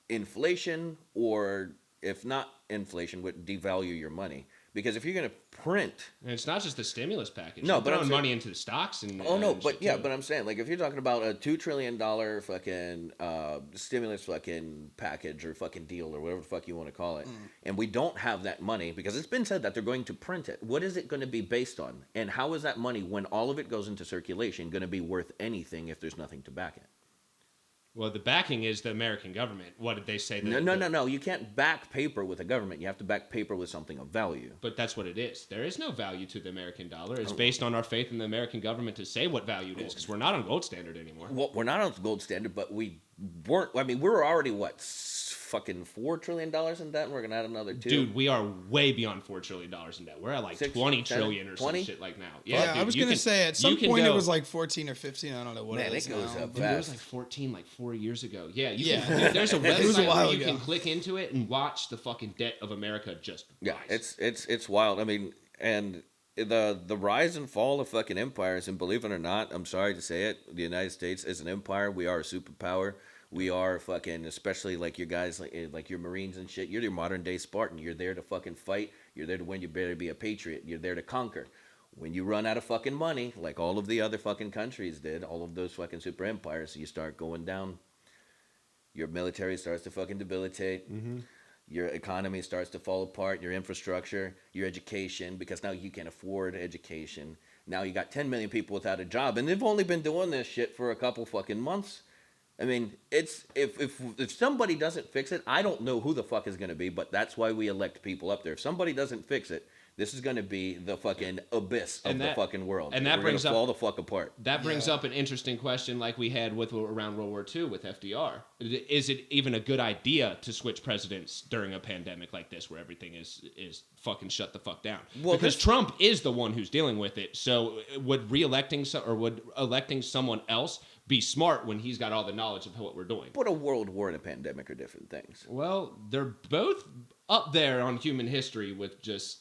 inflation, or if not inflation, would devalue your money. Because if you're gonna print, And it's not just the stimulus package. No, You're but I'm throwing saying- money into the stocks and but shit, yeah, too. but I'm saying, like, if you're talking about a $2 trillion fucking stimulus fucking package or fucking deal or whatever the fuck you want to call it, and we don't have that money because it's been said that they're going to print it, what is it going to be based on? And how is that money, when all of it goes into circulation, going to be worth anything if there's nothing to back it? Well, the backing is the American government. What did they say? No. You can't back paper with a government. You have to back paper with something of value. But that's what it is. There is no value to the American dollar. It's based on our faith in the American government to say what value it is, because we're not on gold standard anymore. Well, we're not on gold standard, but we weren't. I mean, we were already fucking $4 trillion in debt, and we're gonna add another 2. Dude, we are way beyond $4 trillion in debt. We're at like 20 trillion or 20? some shit like now. Yeah, dude, I was you gonna can- say at you some can point it go- was like 14 or 15. I don't know what Man, it is it goes now. up Dude, it was fast. like 14, like 4 years ago. Yeah, you Yeah. can, there's a website was a while where you ago. can click into it and watch the fucking debt of America just Yeah, rise. it's wild. I mean, and the rise and fall of fucking empires, and believe it or not, I'm sorry to say it, the United States is an empire. We are a superpower. We are fucking, especially like your guys, like your Marines and shit. You're your modern day Spartan. You're there to fucking fight. You're there to win. You better be a patriot. You're there to conquer. When you run out of fucking money, like all of the other fucking countries did, all of those fucking super empires, you start going down. Your military starts to fucking debilitate. Your economy starts to fall apart. Your infrastructure, your education, because now you can't afford education. Now you got 10 million people without a job, and they've only been doing this shit for a couple fucking months. I mean, it's if somebody doesn't fix it, I don't know who the fuck is going to be, but that's why we elect people up there. If somebody doesn't fix it, this is going to be the fucking abyss of the fucking world. and that We're brings gonna up- fall the fuck apart. That brings up an interesting question like we had with around World War II with FDR. Is it even a good idea to switch presidents during a pandemic like this where everything is fucking shut the fuck down? Well, because this- Trump is the one who's dealing with it. So would would electing someone else be smart when he's got all the knowledge of what we're doing? But a world war and a pandemic are different things. Well, they're both up there on human history with just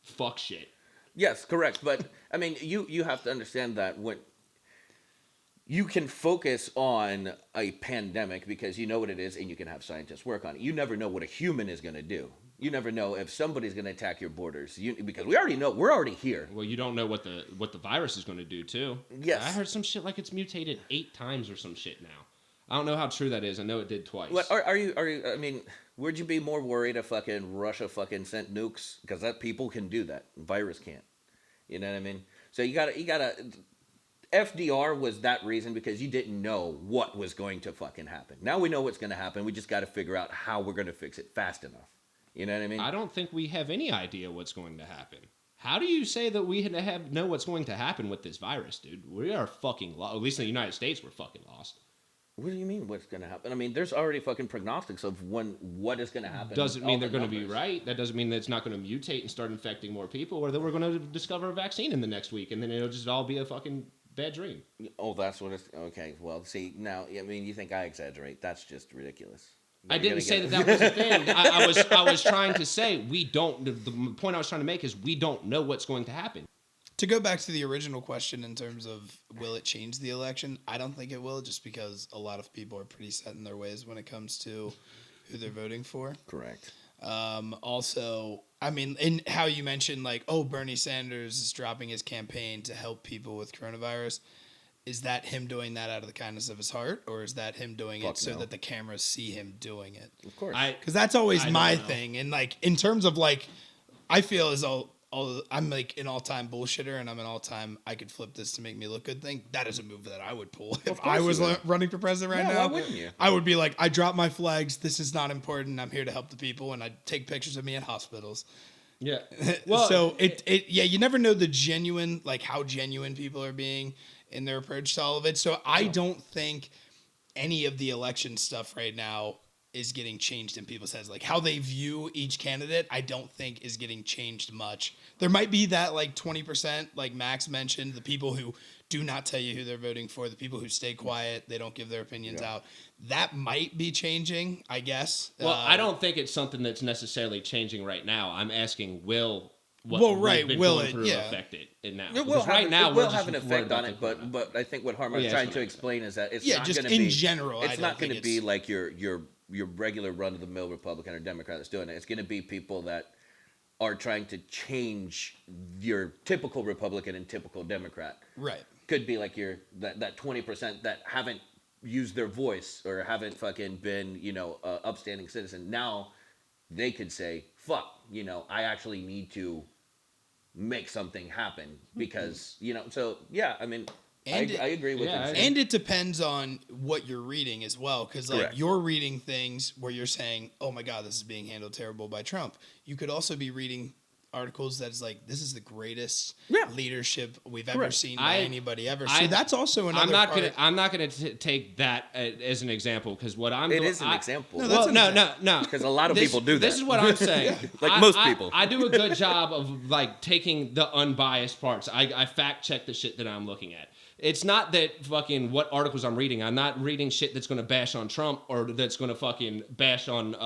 fuck shit. Yes, correct. But I mean, you have to understand that when you can focus on a pandemic because you know what it is and you can have scientists work on it. You never know what a human is going to do. You never know if somebody's going to attack your borders. Because we already know we're already here. Well, you don't know what the virus is going to do too. Yes. I heard some shit like it's mutated 8 times or some shit now. I don't know how true that is. I know it did twice. What are you? I mean, would you be more worried if fucking Russia fucking sent nukes? Because that people can do that. Virus can't. You know what I mean? So you gotta. FDR was that reason because you didn't know what was going to fucking happen. Now we know what's going to happen. We just got to figure out how we're going to fix it fast enough. You know what I mean? I don't think we have any idea what's going to happen. How do you say that we know what's going to happen with this virus, dude? We are fucking lost. At least in the United States, we're fucking lost. What do you mean what's going to happen? I mean, there's already fucking prognostics of what is going to happen. Doesn't mean All they're the going to be numbers. right. That doesn't mean that it's not going to mutate and start infecting more people, or that we're going to discover a vaccine in the next week, and then it'll just all be a fucking bad dream. Oh, that's what it's... Okay, well, see, now, I mean, you think I exaggerate. That's just ridiculous. I You're didn't gonna say get- that was a thing. I was trying to say we don't. The point I was trying to make is we don't know what's going to happen. To go back to the original question in terms of will it change the election, I don't think it will, just because a lot of people are pretty set in their ways when it comes to who they're voting for. Correct. Also, I mean, in how you mentioned, like, oh, Bernie Sanders is dropping his campaign to help people with coronavirus. Is that him doing that out of the kindness of his heart, or is that him doing Fuck it so no. that the cameras see him doing it? Of course. Because that's always I don't my know. thing. And, like, in terms of, like, I feel as though I'm, like, an all-time bullshitter, and I'm an all-time I could flip this to make me look good thing. That is a move that I would pull. If course I you was would. running for president right Yeah, now, why wouldn't you? I would be like, I drop my flags. This is not important. I'm here to help the people, and I'd take pictures of me in hospitals. Yeah. So yeah, you never know the genuine, like how genuine people are being in their approach to all of it. So I don't think any of the election stuff right now is getting changed in people's heads. Like how they view each candidate, I don't think is getting changed much. There might be that like 20%, like Max mentioned, the people who do not tell you who they're voting for, the people who stay quiet, they don't give their opinions out. That might be changing, I guess. Well, I don't think it's something that's necessarily changing right now. I'm asking, will what Well, we've right, been will going it? through Yeah. affect it now? It will Because right have, now it we're will just have an worried effect about on it, the corona. but I think what Harmon's Yeah, trying that's to what I explain is that it's Yeah, not just going to in be general, I It's don't not going think to be it's- like your regular run of the mill Republican or Democrat that's doing it. It's going to be people that are trying to change your typical Republican and typical Democrat. Right. Could be like that 20% that haven't used their voice or haven't fucking been upstanding citizen. Now they could say, fuck, I actually need to make something happen because so yeah, I mean, And I agree with yeah, him. And it depends on what you're reading as well, because like Correct. you're reading things where you're saying, "Oh my God, this is being handled terrible by Trump." You could also be reading articles that's like, "This is the greatest Yeah. leadership we've ever Correct. seen by anybody ever." So I- that's also another. I'm not gonna take that as an example because what I'm It doing, is an example. No, that's Well, an no. Because a lot of people do that. This is what I'm saying. Like most people. I do a good job of like taking the unbiased parts. I fact check the shit that I'm looking at. It's not that fucking what articles I'm reading. I'm not reading shit that's going to bash on Trump or that's going to fucking bash on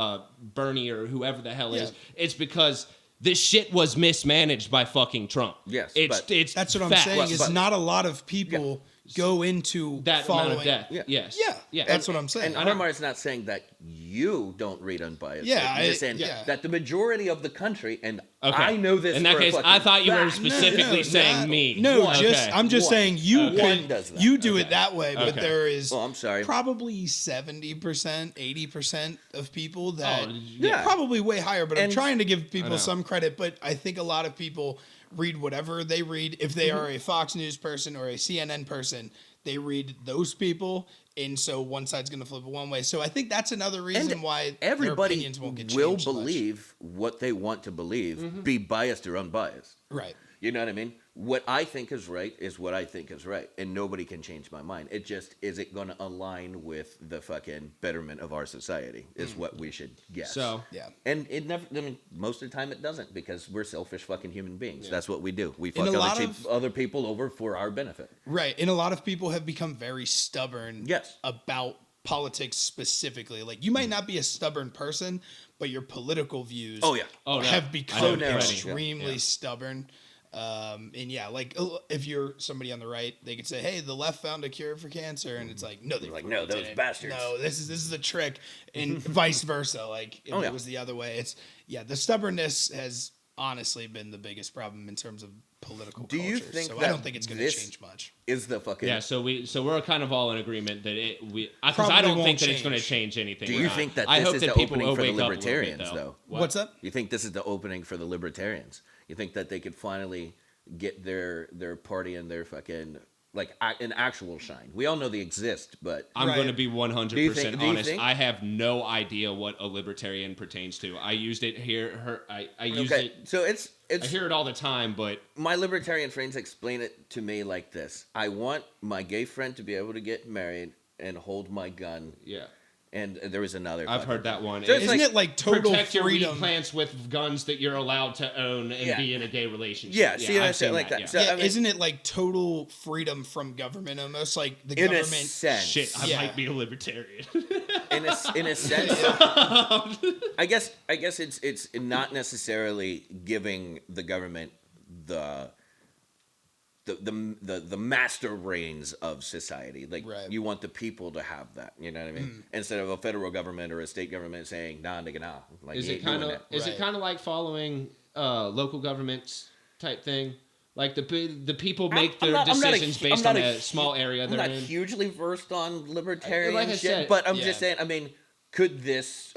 Bernie or whoever the hell is. It's because this shit was mismanaged by fucking Trump. Yes, it's but- it's That's what I'm fact. saying. Is But- not a lot of people go into that following. amount of death. Yeah. Yes. Yeah, that's what I'm saying. And Harmar is not saying that you don't read unbiased. Yeah, He's just saying yeah. that the majority of the country, and Okay. I know this. In that for a case, fucking I thought you were fact. specifically saying no, me. No, Okay. just I'm just One. saying you Okay. could One does that. you do it Okay. that way, but Okay. there is Oh, I'm sorry. probably 70%, 80% of people that yeah. probably way higher, but I'm And- trying to give I people know. some credit, but I think a lot of people read whatever they read. If they are a Fox News person or a CNN person, they read those people, and so one side's going to flip it one way. So I think that's another reason And why their everybody opinions won't get will changed much. believe what they want to believe, Mm-hmm. be biased or unbiased. Right. You know what I mean? What I think is right is what I think is right, and nobody can change my mind. It just is it going to align with the fucking betterment of our society is what we should guess. So Yeah. And it never. I mean, most of the time it doesn't because we're selfish fucking human beings. That's what we do. We fuck a lot other people over for our benefit. Right. And a lot of people have become very stubborn Yes. about politics specifically. Like you might not be a stubborn person, but your political views Oh, yeah. Oh, no. have I know become already. extremely Yeah. stubborn. And yeah, like if you're somebody on the right, they could say, "Hey, the left found a cure for cancer," and it's like, "No, they Like, no, those didn't. bastards." No, this is a trick," and vice versa. Like if it was the other way, the stubbornness has honestly been the biggest problem in terms of political Do culture. you think so that I don't think it's going to this change much. Is the fucking Yeah, so we're kind of all in agreement that because I Probably don't won't think that it's going to change. change anything. Do you think that I this hope is that the people opening will for the wake up a little bit, libertarians, though? though? What's up? You think this is the opening for the libertarians? You think that they could finally get their party and their fucking an actual shine? We all know they exist, but I'm Right. going to be 100% do you honest. think- I have no idea what a libertarian pertains to. I used it here. I use okay. it. So it's I hear it all the time, but my libertarian friends explain it to me like this: I want my gay friend to be able to get married and hold my gun. yeah, And there was another. I've fucking- heard that one. So it's Isn't it like total protect your weed freedom? plants with guns that you're allowed to own and Yeah. be in a gay relationship. Yeah, see what I'm I've saying? seen Like that. yeah. So, Yeah, I mean, isn't it like total freedom from government almost? Like the in a government. sense, Shit, I Yeah. might be a libertarian. in a sense, I guess it's not necessarily giving the government the master reins of society. Like Right. you want the people to have that. You know what I mean? Instead of a federal government or a state government saying nah, nigga, nah. Like Is you it ain't kind doing of that. is it Right. kind of like following local governments type thing? Like the people make their decisions based on a small area I'm they're not in. hugely versed on libertarian Like I shit, said- but I'm Yeah. just saying. I mean, could this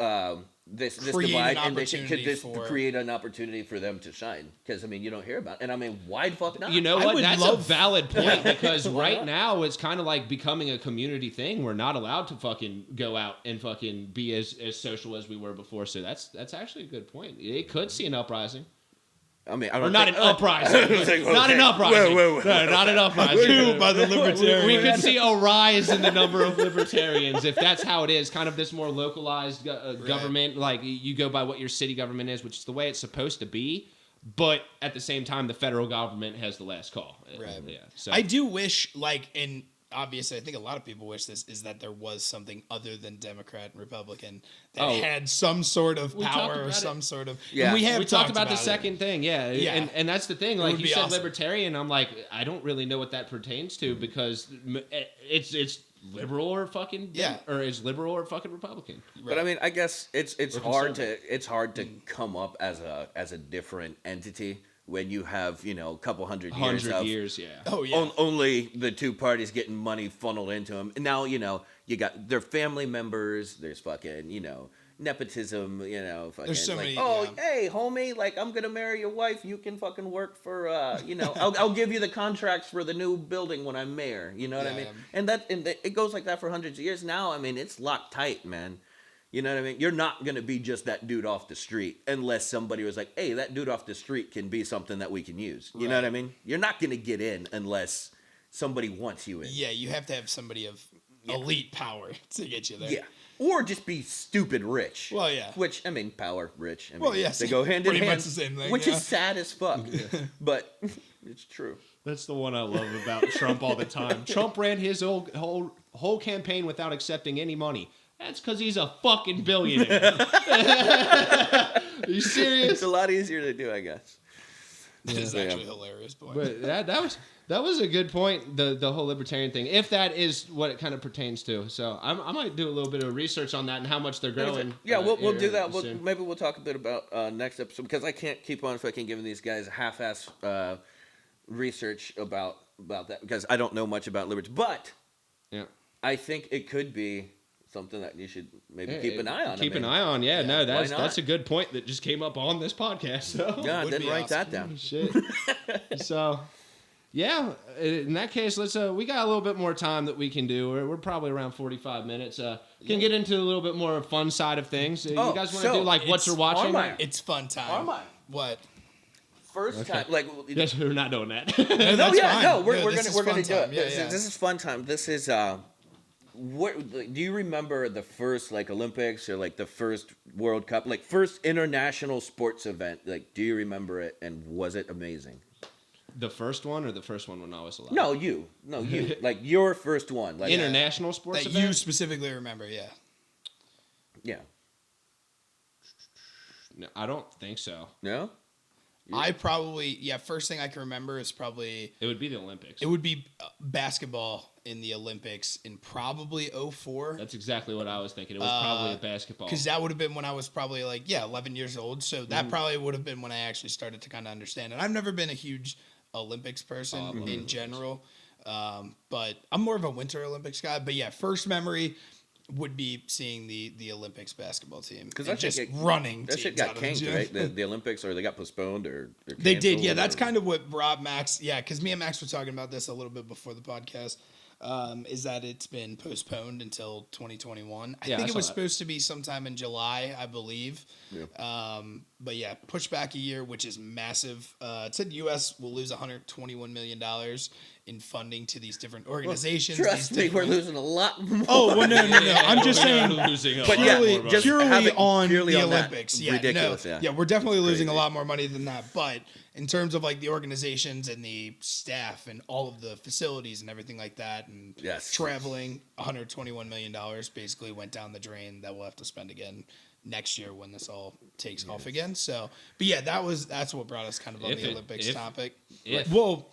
this Create divide an and could opportunity this for- create an opportunity for them to shine? Because I mean, you don't hear about it. And I mean, why the fuck not? You know I what? would That's love- a valid point because Why right not? now it's kind of like becoming a community thing. We're not allowed to fucking go out and fucking be as social as we were before. So that's actually a good point. It could see an uprising. I mean, I Or don't not an think- uprising. It's like, Not an okay. uprising. Whoa. No, not an uprising. Two by the libertarians. We could see a rise in the number of libertarians if that's how it is. Kind of this more localized government. Like you go by what your city government is, which is the way it's supposed to be. But at the same time, the federal government has the last call. Right. Yeah. So I do wish, like, and obviously, I think a lot of people wish this is that there was something other than Democrat and Republican that Oh. had some sort of We talked power or about some sort of. Yeah. and we have we talked about the it. second thing, yeah. Yeah. And that's the thing. It Like would you be said, awesome. libertarian. I'm like, I don't really know what that pertains to because it's liberal or fucking Yeah. or it's liberal or fucking Republican. But I mean, I guess it's Or hard conservative. to come up as a different entity when you have a couple hundred years 100 of years, yeah. Oh yeah. only the two parties getting money funneled into them. And now you got their family members. There's fucking nepotism. Fucking There's so like, many, oh yeah. hey homie, like I'm gonna marry your wife. You can fucking work for I'll give you the contracts for the new building when I'm mayor. You know what I Yeah, mean? yeah. And it goes like that for hundreds of years. Now I mean it's locked tight, man. You know what I mean? You're not going to be just that dude off the street unless somebody was like, hey, that dude off the street can be something that we can use. You know what I mean? You're not going to get in unless somebody wants you in. Yeah, you have to have somebody of elite power to get you there. Yeah. Or just be stupid rich. Well, yeah. Which, I mean, power, rich. I mean, Well, yes, they go hand in pretty hand. much the same thing, Which yeah. is sad as fuck. But it's true. That's the one I love about Trump all the time. Trump ran his whole campaign without accepting any money. That's because he's a fucking billionaire. Are you serious? It's a lot easier to do, I guess. It's Yeah. actually hilarious. Boy. But that was a good point. The whole libertarian thing, if that is what it kind of pertains to. So I might do a little bit of research on that and how much they're growing. Yeah, we'll do here that. soon. Maybe we'll talk a bit about next episode because I can't keep on fucking giving these guys half-ass research about that because I don't know much about liberty. But Yeah. I think it could be something that you should maybe keep an eye on. Keep an eye on. Yeah, no, why that's not? a good point that just came up on this podcast. So. Yeah, I Would didn't be write awesome. that down. Shit. So, yeah. In that case, let's. We got a little bit more time that we can do. We're probably around 45 minutes. Can get into a little bit more fun side of things. You Oh, guys want to so do like what it's you're watching? Armine. It's fun time. Armine. What? First time, like Yes, we're not doing that. No, no, that's yeah, fine. no, we're this gonna is we're fun gonna do time. it. Yeah, this, yeah. Is, this is fun time. This is what do you remember the first like Olympics or like the first World Cup, like first international sports event? Like, do you remember it? And was it amazing? The first one or the first one when I was alive? No, you, like your first one, like International sports that event? you specifically remember. Yeah. yeah, No, I don't think so. no. I probably first thing I can remember is probably It would be the Olympics. it would be basketball in the Olympics in probably 04. That's exactly what I was thinking. It was probably a basketball. Because that would have been when I was probably 11 years old. So that probably would have been when I actually started to kind of understand it. I've never been a huge Olympics person in general, but I'm more of a Winter Olympics guy. But yeah, first memory would be seeing the Olympics basketball team Because and that shit just get- running. That shit teams got out of the canked, gym. right? The Olympics, or they got postponed, or They did, canceled, yeah. That's or- kind of what Rob Max, because me and Max were talking about this a little bit before the podcast. Is that it's been postponed until 2021. I Yeah, think I it saw was that. supposed to be sometime in July, I believe. Yeah. But yeah, pushed back a year, which is massive. It said U.S. will lose $121 million in funding to these different organizations. Trust these me, we're different- losing a lot more. Oh, well, no. I'm just We are saying losing a But lot yeah, more purely, money. just purely have it on purely the on that. Olympics. Yeah, Ridiculous, no, yeah. we're definitely losing a Crazy. lot more money than that. But in terms of the organizations and the staff and all of the facilities and everything like that, and Yes. traveling, $121 million basically went down the drain that we'll have to spend again next year when this all takes off again. So, but yeah, that's what brought us kind of on If the it- Olympics if- topic. if. Well,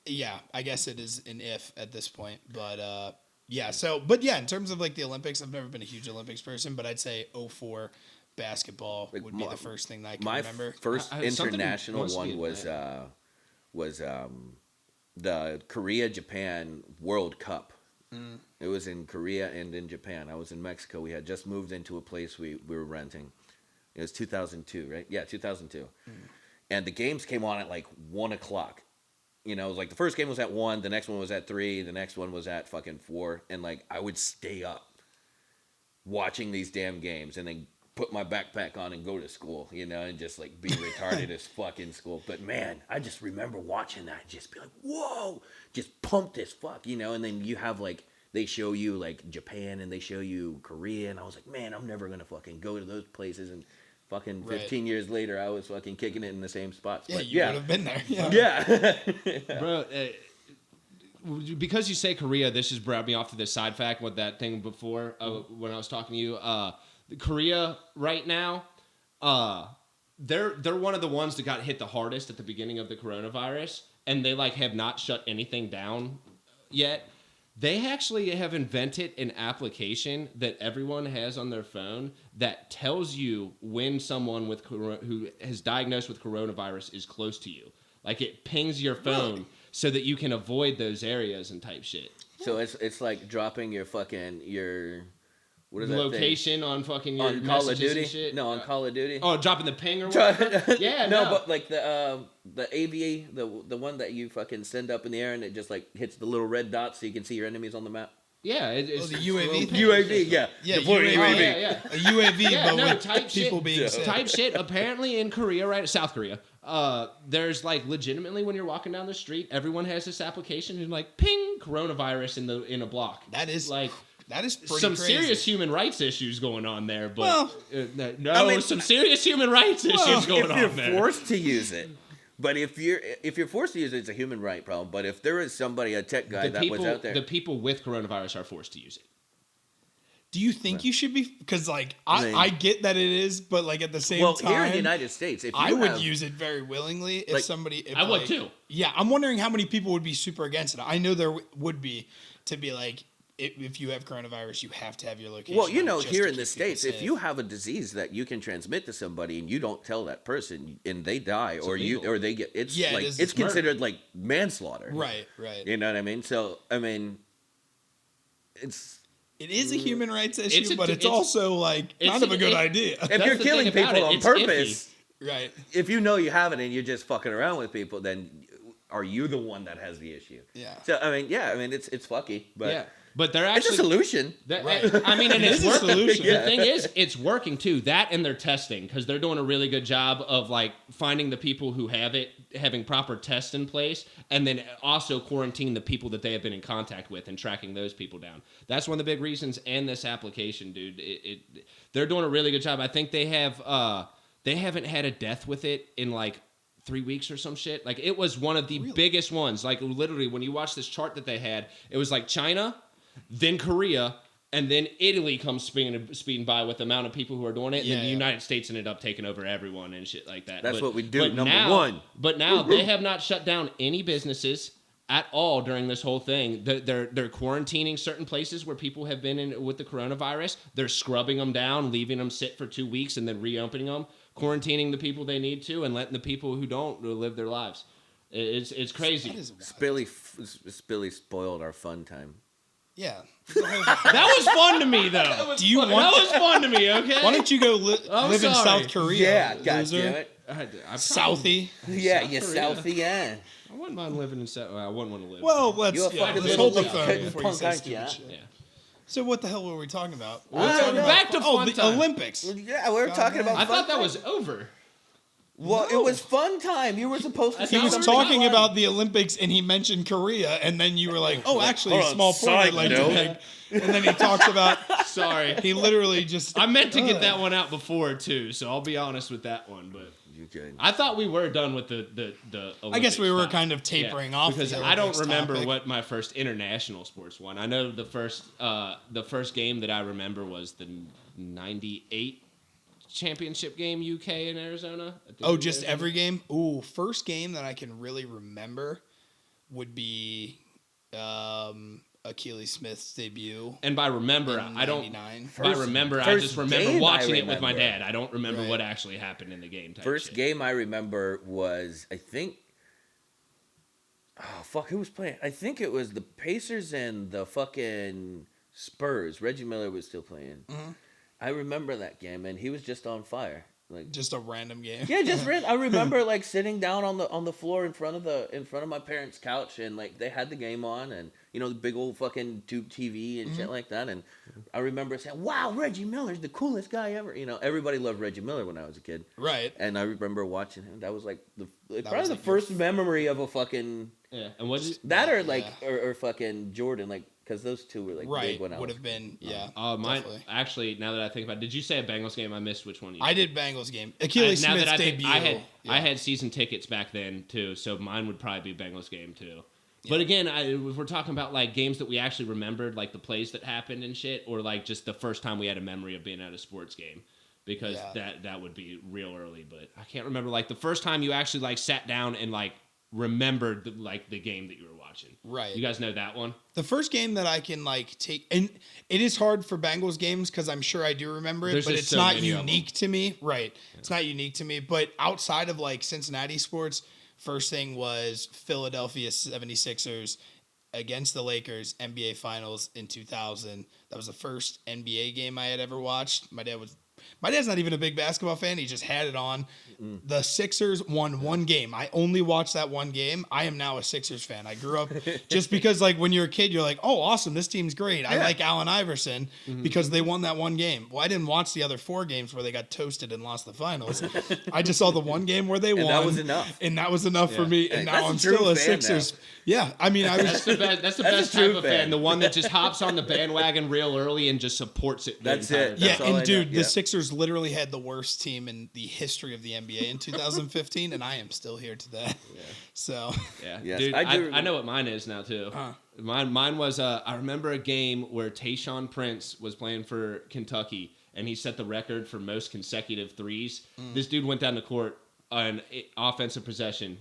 yeah, I guess it is an if at this point, but yeah. So, but yeah, in terms of the Olympics, I've never been a huge Olympics person, but I'd say 04 basketball Like, would be my- the first thing that I can My remember. first something international must be one was the Korea-Japan World Cup. It was in Korea and in Japan. I was in Mexico. We had just moved into a place we were renting. It was 2002, right? Yeah, 2002. And the games came on at 1 o'clock. It was the first game was at 1, the next one was at 3, the next one was at fucking 4. And I would stay up watching these damn games and then put my backpack on and go to school, and just be retarded as fuck in school. But man, I just remember watching that and just be like, whoa, just pumped as fuck, and then you have they show you Japan and they show you Korea, and I was like, man, I'm never gonna fucking go to those places. And fucking 15 years later, I was fucking kicking it in the same spots. Yeah, But you yeah, would have been there. Yeah. yeah. Bro, because you say Korea, this just brought me off to this side fact with that thing before when I was talking to you. Korea right now, they're one of the ones that got hit the hardest at the beginning of the coronavirus, and they have not shut anything down yet. They actually have invented an application that everyone has on their phone that tells you when someone who is diagnosed with coronavirus is close to you. It pings your phone so that you can avoid those areas and type shit. So it's like dropping your fucking what is that Location on fucking your thing? On Call of messages Duty? and shit. No, on Call of Duty. Oh, dropping the ping or what? Yeah, no, no. but the AVA, the one that you fucking send up in the air and it just hits the little red dots so you can see your enemies on the map. Yeah, it's the UAV thing? UAV, yeah. Yeah, Deploying UAV. Oh, yeah, yeah. A UAV, Yeah, but no, with type people shit. being sick. Type shit. Apparently in Korea, right? South Korea. There's legitimately when you're walking down the street, everyone has this application and ping coronavirus in a block. That is that is pretty some crazy. serious human rights issues going on there, but Well, no, I mean- some serious human rights issues going If on you're there. forced to use it. But if you're forced to use it, it's a human right problem. But if there is somebody, a tech guy that was out there, The people with coronavirus are forced to use it. Do you think you should be? Because mean- I get that it is, but at the same well, time, here in the United States, if you I would have- use it very willingly if somebody. If, I would too. Yeah, I'm wondering how many people would be super against it. I know there would be to be if you have coronavirus, you have to have your location. Well, on just here to in the keep people States, if safe. you have a disease that you can transmit to somebody and you don't tell that person and they die illegal. or they get it's Yeah, it is. it's It's murder. considered manslaughter. right, You know what I mean? So, I mean, it's it is a human rights issue, but it's it's- also kind of a good idea. if That's you're the killing thing about people it, on it's purpose, Right. if you know you have it and you're just fucking around with people, then are you the one that has the issue? Yeah. So, I mean, it's fucky, but Yeah, but they're it's actually a solution. Right. I mean, and It it's is a working. solution. The thing is, it's working too. That and their testing, because they're doing a really good job of finding the people who have it, having proper tests in place, and then also quarantine the people that they have been in contact with and tracking those people down. That's one of the big reasons. And this application, dude, they're doing a really good job. I think they haven't had a death with it in 3 weeks or some shit. It was one of the biggest ones. Literally, when you watch this chart that they had, it was China, then Korea, and then Italy comes speeding by with the amount of people who are doing it, and then the Yeah. United States ended up taking over everyone and shit like that. That's what we do, but number now- one. But now they have not shut down any businesses at all during this whole thing. They're quarantining certain places where people have been in with the coronavirus. They're scrubbing them down, leaving them sit for 2 weeks, and then reopening them, quarantining the people they need to, and letting the people who don't live their lives. It's crazy. That is wild. Spilly spoiled our fun time. Yeah. That was fun to me, though. Do you That want? was fun to me. Okay. Why don't you go I'm live in sorry. South Korea? God loser? damn it. Southie. Yeah, South you Korea. Southie, yeah. I wouldn't mind living in South. I wouldn't want to live. Well, let's You're a fucking let's little hold the punk, phone before you punk, say aren't stupid ya? shit. yeah. So what the hell were we talking about? Back to fun the time. Olympics. Yeah, we were talking about I fun thought that time. was over. Well, it was fun time. You were supposed to I say He was thought something talking fun. about the Olympics and he mentioned Korea, and then you were like, "Oh, actually, Hold on, small point I'd side like note. to make." And then he talks about Sorry. he literally just. I meant to get that one out before too, so I'll be honest with that one. But You good. I thought we were done with the Olympics. I guess we were stuff. kind of tapering off because the I don't Olympics remember topic. what my first international sports one. I know the first game that I remember was the '98 championship game, UK and Arizona. I think it Oh, was just Arizona. every game. Ooh, first game that I can really remember would be Achilles Smith's debut. And by remember, in I don't. 99. By remember, I just remember game I watching it with my remember. dad. I don't remember Right. what actually happened in the game. Type First shit. game I remember was, I think, oh, fuck, who was playing? I think it was the Pacers and the fucking Spurs. Reggie Miller was still playing. I remember that game, and he was just on fire. Like, Just a random game. yeah, just I remember like sitting down on the floor in front of my parents' couch, and like they had the game on, and you know the big old fucking tube TV and shit like that. And I remember saying, "Wow, Reggie Miller's the coolest guy ever." You know, everybody loved Reggie Miller when I was a kid, Right. and I remember watching him. That was like probably was, the like, first memory of a fucking Yeah, and what? that or like Yeah. or fucking Jordan, like because those two were like Right. big when I Would was. have been, yeah. Mine definitely. actually. Now that I think about it, did you say a Bengals game? I missed which one you. I did Bengals game. Achilles now Smith's that I think debut. I had season tickets back then too, so mine would probably be Bengals game too. But again, if we're talking about like games that we actually remembered, like the plays that happened and shit, or like just the first time we had a memory of being at a sports game, because Yeah. that would be real early. But I can't remember like the first time you actually like sat down and like remembered the game that you were watching. Right. You guys know that one? The first game that I can like take, and it is hard for Bengals games because I'm sure I do remember it, There's but just it's so not many of unique to me. Right. It's not unique to me. But outside of like Cincinnati sports, first thing was Philadelphia 76ers against the Lakers NBA Finals in 2000. That was the first NBA game I had ever watched. My dad's not even a big basketball fan. He just had it on. The Sixers won one game. I only watched that one game. I am now a Sixers fan. I grew up just because, like, when you're a kid, you're like, oh, awesome, this team's great. I like Allen Iverson because they won that one game. Well, I didn't watch the other 4 games where they got toasted and lost the finals. I just saw the one game where they won. that was enough. And that was enough for me. Hey, And now that's a I'm true still a fan Sixers. Yeah. I mean, I was. That's the best. That's the That's a best true type of fan. fan. The one that just hops on the bandwagon real early and just supports it. the That's entire it. time. Yeah, That's all I and know, dude, yeah. the Sixers literally had the worst team in the history of the NBA in 2015, and I am still here today. So, Yeah, Yes, dude, I do I remember. know what mine is now too. Mine was I remember a game where Tayshaun Prince was playing for Kentucky, and he set the record for most consecutive threes. This dude went down the court on offensive possession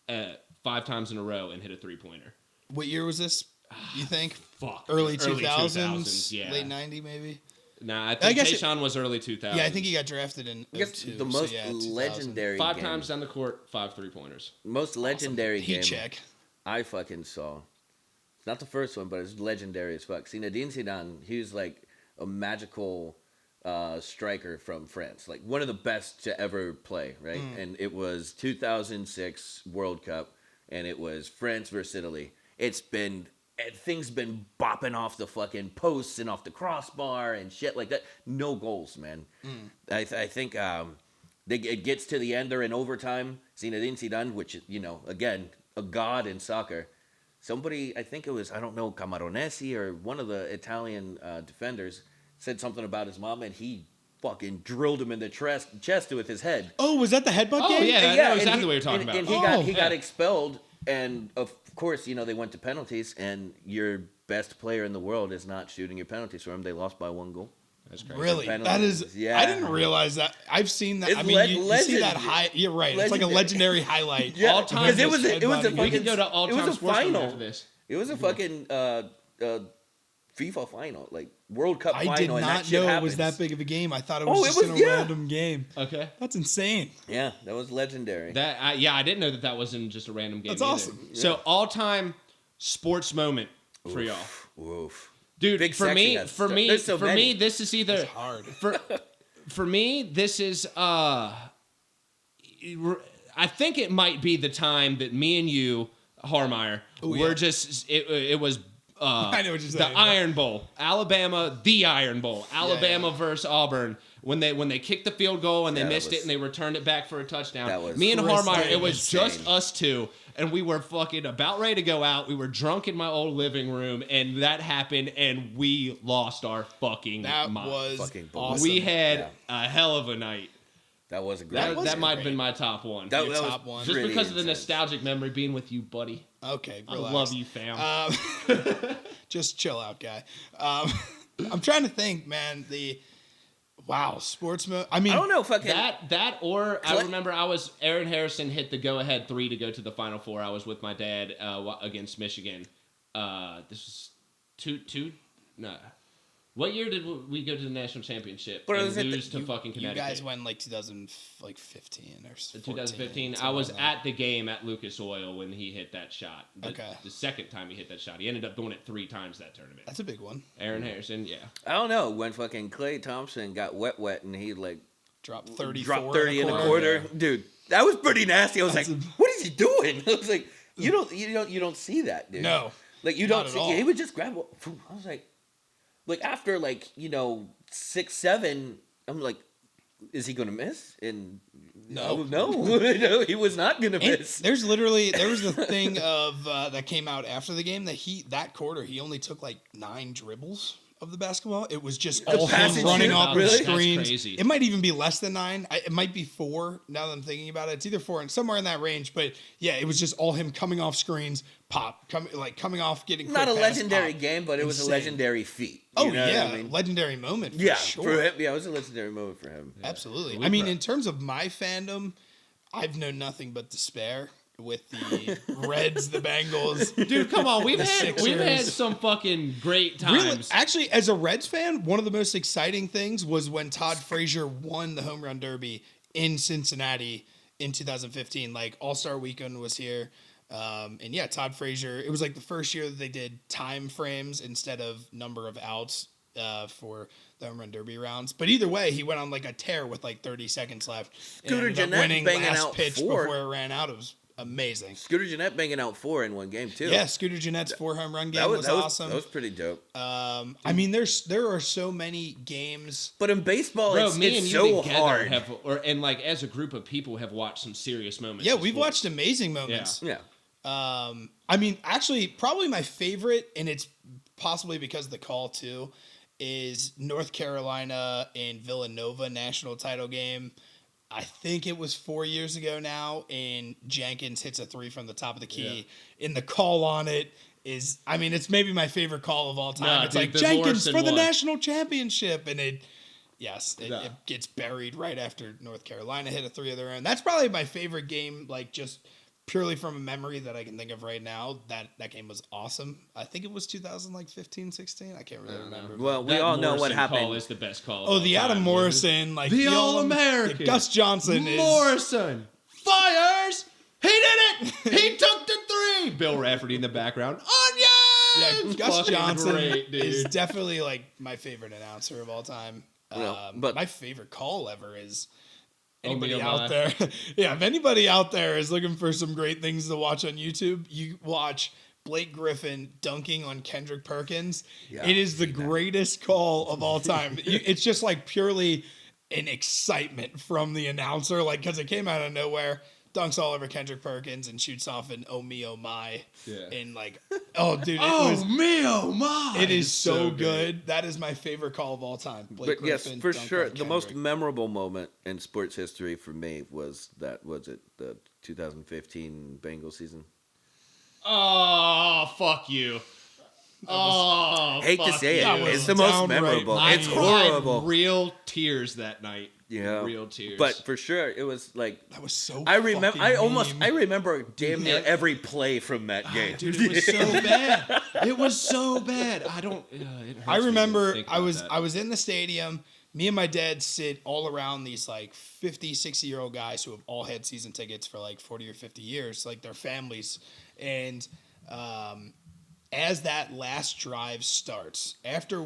5 times in a row and hit a 3-pointer. what year was this? You think Fuck, early 2000s, 2000s, yeah. late 90 maybe? Nah, I I think guess Tayshaun was early 2000s. Yeah, I think he got drafted in I guess 02, the so most yeah, 2000. legendary 5 game, times down the court, 5 3-pointers. most legendary Heat game check. I fucking saw. It's not the first one, but it's legendary as fuck. Zinedine Zidane, he was like a magical striker from France, like one of the best to ever play, right? And it was 2006 World Cup, and it was France versus Italy. Things been bopping off the fucking posts and off the crossbar and shit like that. No goals, man. I think it gets to the end. They're in overtime. Zinedine Zidane, which, you know, again, a god in soccer. Somebody, I think it was, I don't know, Camaronesi or one of the Italian defenders said something about his mom, and he fucking drilled him in the chest with his head. Oh, was that the headbutt Oh, game? yeah. I know exactly what you're talking about. And Oh, he got yeah. expelled And of course, you know, they went to penalties, and your best player in the world is not shooting your penalties for them. They lost by 1 goal. That's crazy. Really? Penalties. That is. Yeah. I didn't realize that. I've seen that. It's I mean, you see that legend. high. You're right. It's like a Legendary. legendary highlight. Yeah, All time because it was a headbutting. We fucking, could go to it all-time was a sports final. after this. It was a fucking FIFA final, like World Cup I final. did and that not shit know it happens. was that big of a game. I thought it Oh, was it just was- in a yeah. random game. Okay. That's insane. Yeah, that was legendary. I didn't know that wasn't just a random game. That's either. awesome. So all-time sports moment for y'all. Oof. Dude, Big for me, sexiness. for me, There's so for many. me, this is either It's hard. for me, this is I think it might be the time that me and you, Harmeyer, Ooh, were yeah. just it was I know what you're the saying. Iron Bowl, Alabama, the Iron Bowl, Alabama yeah. versus Auburn. When they kicked the field goal and they Yeah, that missed it was- and they returned it back for a touchdown. That was Me and Harmeyer, it was insane. just us two, and we were fucking about ready to go out. We were drunk in my old living room, and that happened, and we lost our fucking That mind. was Fucking awesome. We had Yeah. a hell of a night. That was a great. That, was that might have great. been my top one. That Your was top one. Just pretty because of the intense. nostalgic memory being with you, buddy. Okay, I relax. love you, fam. Just chill out, guy. I'm trying to think, man. Sports mode. I mean, I don't know, fucking. that or I Clay- remember Aaron Harrison hit the go-ahead 3 to go to the Final Four. I was with my dad against Michigan. This was no. What year did we go to the national championship But and was it lose to fucking you Connecticut? guys went like 2015 or 14, 2015. I something was like that. at the game at Lucas Oil when he hit that shot. Okay. The second time he hit that shot, he ended up doing it 3 times that tournament. That's a big one. Aaron Harrison, yeah. I don't know when fucking Klay Thompson got wet and he like Dropped 30 dropped 30 in a quarter. Dude, that was pretty nasty. I was That's like, what is he doing? I was like, you don't see that, dude. No. Like you Not don't at see. all. He would just grab. I was like after 6, 7, I'm like, is he gonna miss? And No. no, he was not gonna And miss. there was the thing of that came out after the game that quarter he only took like 9 dribbles of the basketball. It was just all him passing running shoot? off Really? the That's screens. crazy. It might even be less than 9. It might be 4 now that I'm thinking about it. It's either 4 and somewhere in that range. But yeah, it was just all him coming off screens, coming off, getting Not a quick pass, legendary pop. game, but it was a Insane. legendary feat. Oh You know yeah, what I mean? legendary moment. For Yeah, sure. for him. Yeah, it was a legendary moment for him. Absolutely. We I mean, pro- in terms of my fandom, I've known nothing but despair with the Reds, the Bengals. Dude, come on, we've The had Sixers. some fucking great Really, times. actually, as a Reds fan, one of the most exciting things was when Todd Frazier won the home run derby in Cincinnati in 2015. Like All-Star Weekend was here. And yeah, Todd Frazier, it was like the first year that they did time frames instead of number of outs for the home run derby rounds. But either way, he went on like a tear with like 30 seconds left. And Scooter ended up Gennett winning banging last out pitch 4. before it ran out. It was amazing. Scooter Gennett banging out 4 in one game too. Yeah, Scooter Gennett's 4 home run game was awesome. That was pretty dope. I mean, there are so many games. But in baseball, Bro, it's, me it's and you so together hard. and like as a group of people have watched some serious moments. Yeah, in we've sports. watched amazing moments. Yeah. I mean, actually, probably my favorite, and it's possibly because of the call too, is North Carolina and Villanova national title game. I think it was 4 years ago now, and Jenkins hits a 3 from the top of the key. And the call on it is, I mean, it's maybe my favorite call of all time. Nah, it's dude, like the Jenkins Morrison for the one. national championship, and it Nah. gets buried right after North Carolina hit a 3 of their own. That's probably my favorite game, like just purely from a memory that I can think of right now. That game was awesome. I think it was 2015, 16. I can't really remember. Well, we That all know what Morrison happened. Call is the best call. of Oh, all the time. Adam Morrison, like The All-American. yeah, Gus Johnson is Morrison fires. He did it. He took the 3. Bill Rafferty in the background. yeah, Onions. Gus Fucking Johnson great, dude. is definitely like my favorite announcer of all time. Well, but- my favorite call ever is Oh, me, anybody oh, out my. there. Yeah, if anybody out there is looking for some great things to watch on YouTube, you watch Blake Griffin dunking on Kendrick Perkins. Yeah, It is the greatest call of all time. It's just like purely an excitement from the announcer, like because it came out of nowhere. Dunks all over Kendrick Perkins and shoots off an oh me oh my. Yeah. And like, oh dude, me, oh my! it is so good. That is my favorite call of all time. Blake But yes, Griffin for dunked sure, on the most Kendrick. memorable moment in sports history for me was the 2015 Bengals season. Oh, fuck you. Oh, Hate to fuck say That it, was it's the most downright memorable. I It's cried horrible. real tears that night. Yeah, Real tears. But for sure, it was like That was so. I remember. I fucking remember damn near Yeah. every play from that game. Dude, it was so bad. It was so bad. I don't. It hurts I me to remember think I about was that. I was in the stadium. Me and my dad sit all around these like 50, 60-year-old guys who have all had season tickets for like 40 or 50 years, like their families. And as that last drive starts, after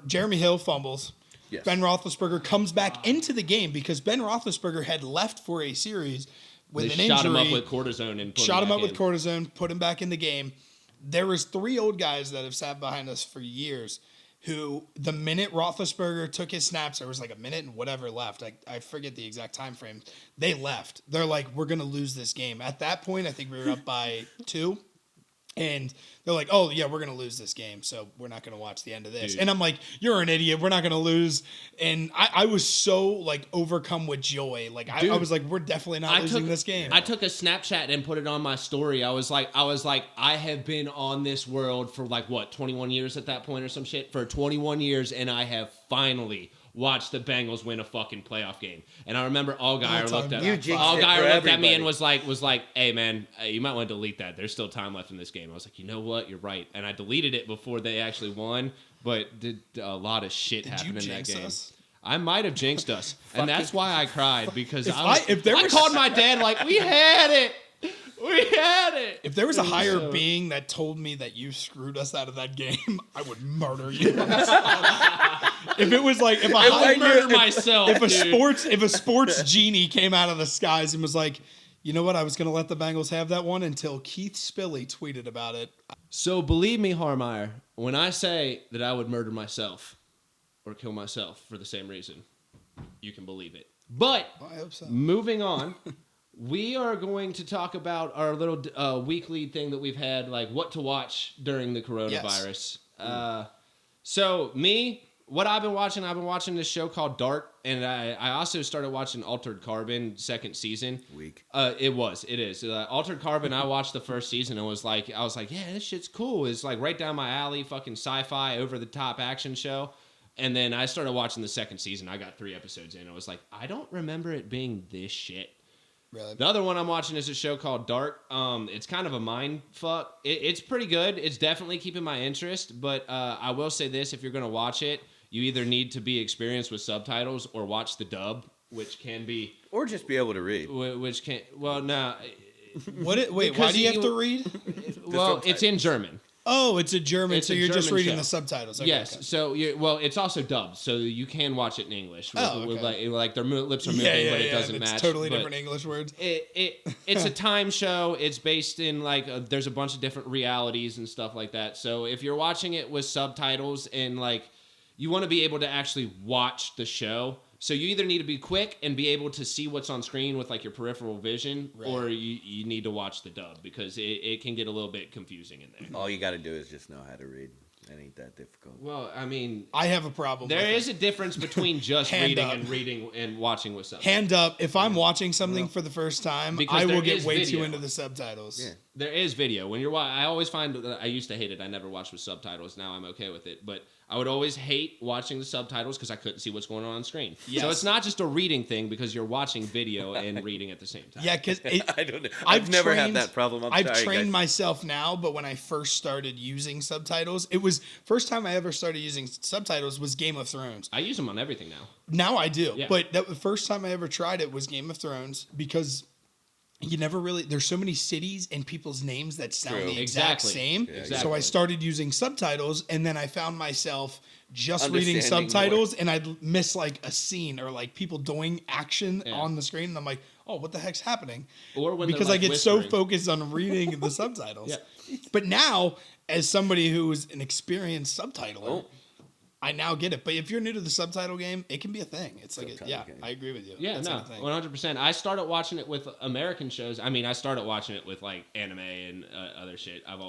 Jeremy Hill fumbles, Yes. Ben Roethlisberger comes back into the game because Ben Roethlisberger had left for a series with They an injury. shot him up with cortisone and Shot him up with cortisone, put him back in the game. There was 3 old guys that have sat behind us for years who, the minute Roethlisberger took his snaps, there was like a minute and whatever left. I forget the exact time frame. They left. They're like, we're going to lose this game. At that point, I think we were up by 2. And they're like, oh, yeah, we're going to lose this game, so we're not going to watch the end of this. Dude. And I'm like, you're an idiot. We're not going to lose. And I was so, like, overcome with joy. Like, I Dude, was like, we're definitely not losing this game. I took a Snapchat and put it on my story. I was like, I have been on this world for like what, 21 years at that point or some shit? For 21 years, and I have finally watched the Bengals win a fucking playoff game. And I remember Allgaier looked at You jinxed it Allgaier for looked at me everybody. and was like, hey man, you might want to delete that. There's still time left in this game. I was like, you know what? You're right. And I deleted it before they actually won, but did a lot of shit Did happen you in that jinx game. us? I might have jinxed us, and that's why I cried because if there I was- called my dad like, we had it. We had it. If there was a It was higher so- being that told me that you screwed us out of that game, I would murder you. If it was like if I a would murder myself. if a dude. sports genie came out of the skies and was like, you know what, I was gonna let the Bengals have that one until Keith Spilly tweeted about it. So believe me, Harmeyer, when I say that I would murder myself or kill myself for the same reason, you can believe it. But I hope so. moving on, we are going to talk about our little weekly thing that we've had, like what to watch during the coronavirus. So what I've been watching this show called Dark, and I also started watching Altered Carbon second season. Weak. It is. Altered Carbon, I watched the first season and I was like, yeah, this shit's cool. It's like right down my alley, fucking sci-fi, over-the-top action show. And then I started watching the second season. I got 3 episodes in. I was like, I don't remember it being this shit. Really? The other one I'm watching is a show called Dark. It's kind of a mind fuck. It's pretty good. It's definitely keeping my interest. But I will say this: if you're going to watch it, you either need to be experienced with subtitles or watch the dub, which can be, Or just be able to read. which can. Well, no. Wait, why Because do you have you- to read? Well, it's in German. Oh, it's a German, It's so a you're just German reading show. the subtitles. Okay, Yes. okay. So it's also dubbed, so you can watch it in English. Oh, With, okay. like their lips are moving, Yeah, but it doesn't it's match. totally but different English words. It's a time show. It's based in like there's a bunch of different realities and stuff like that. So if you're watching it with subtitles and like you want to be able to actually watch the show, so you either need to be quick and be able to see what's on screen with like your peripheral vision, Right. or you need to watch the dub because it can get a little bit confusing in there. All you got to do is just know how to read. It ain't that difficult. Well, I mean, I have a problem. there with is it. a difference between just Hand reading up. and reading and watching with subtitles. Hand up, if I'm watching something for the first time, Because I will there get is way video. too into the subtitles. Yeah. There is video. When you're I always find that I used to hate it. I never watched with subtitles. Now I'm okay with it. But I would always hate watching the subtitles because I couldn't see what's going on screen. So Yes. it's not just a reading thing because you're watching video and reading at the same time. Yeah, because I don't know. I've never had that problem. I've sorry, trained guys. myself now, but when I first started using subtitles, it was first time I ever started using subtitles was Game of Thrones. I use them on everything now. Now I do, Yeah. but the first time I ever tried it was Game of Thrones because you never really there's so many cities and people's names that sound True. the exact Exactly. same. Yeah, So I exactly. started using subtitles, and then I found myself just reading Understanding subtitles, and I'd miss like a scene or like people doing action Yeah. on the screen, and I'm like, oh, what the heck's happening? Or when they're, Because I like, get so whispering. focused on reading the subtitles. Yeah. But now, as somebody who's an experienced subtitler, Oh. I now get it. But if you're new to the subtitle game, it can be a thing. It's like, Subtitle yeah, game. I agree with you. Yeah, It's no, like a thing. 100%. I started watching it with American shows. I mean, I started watching it with like anime and other shit. I've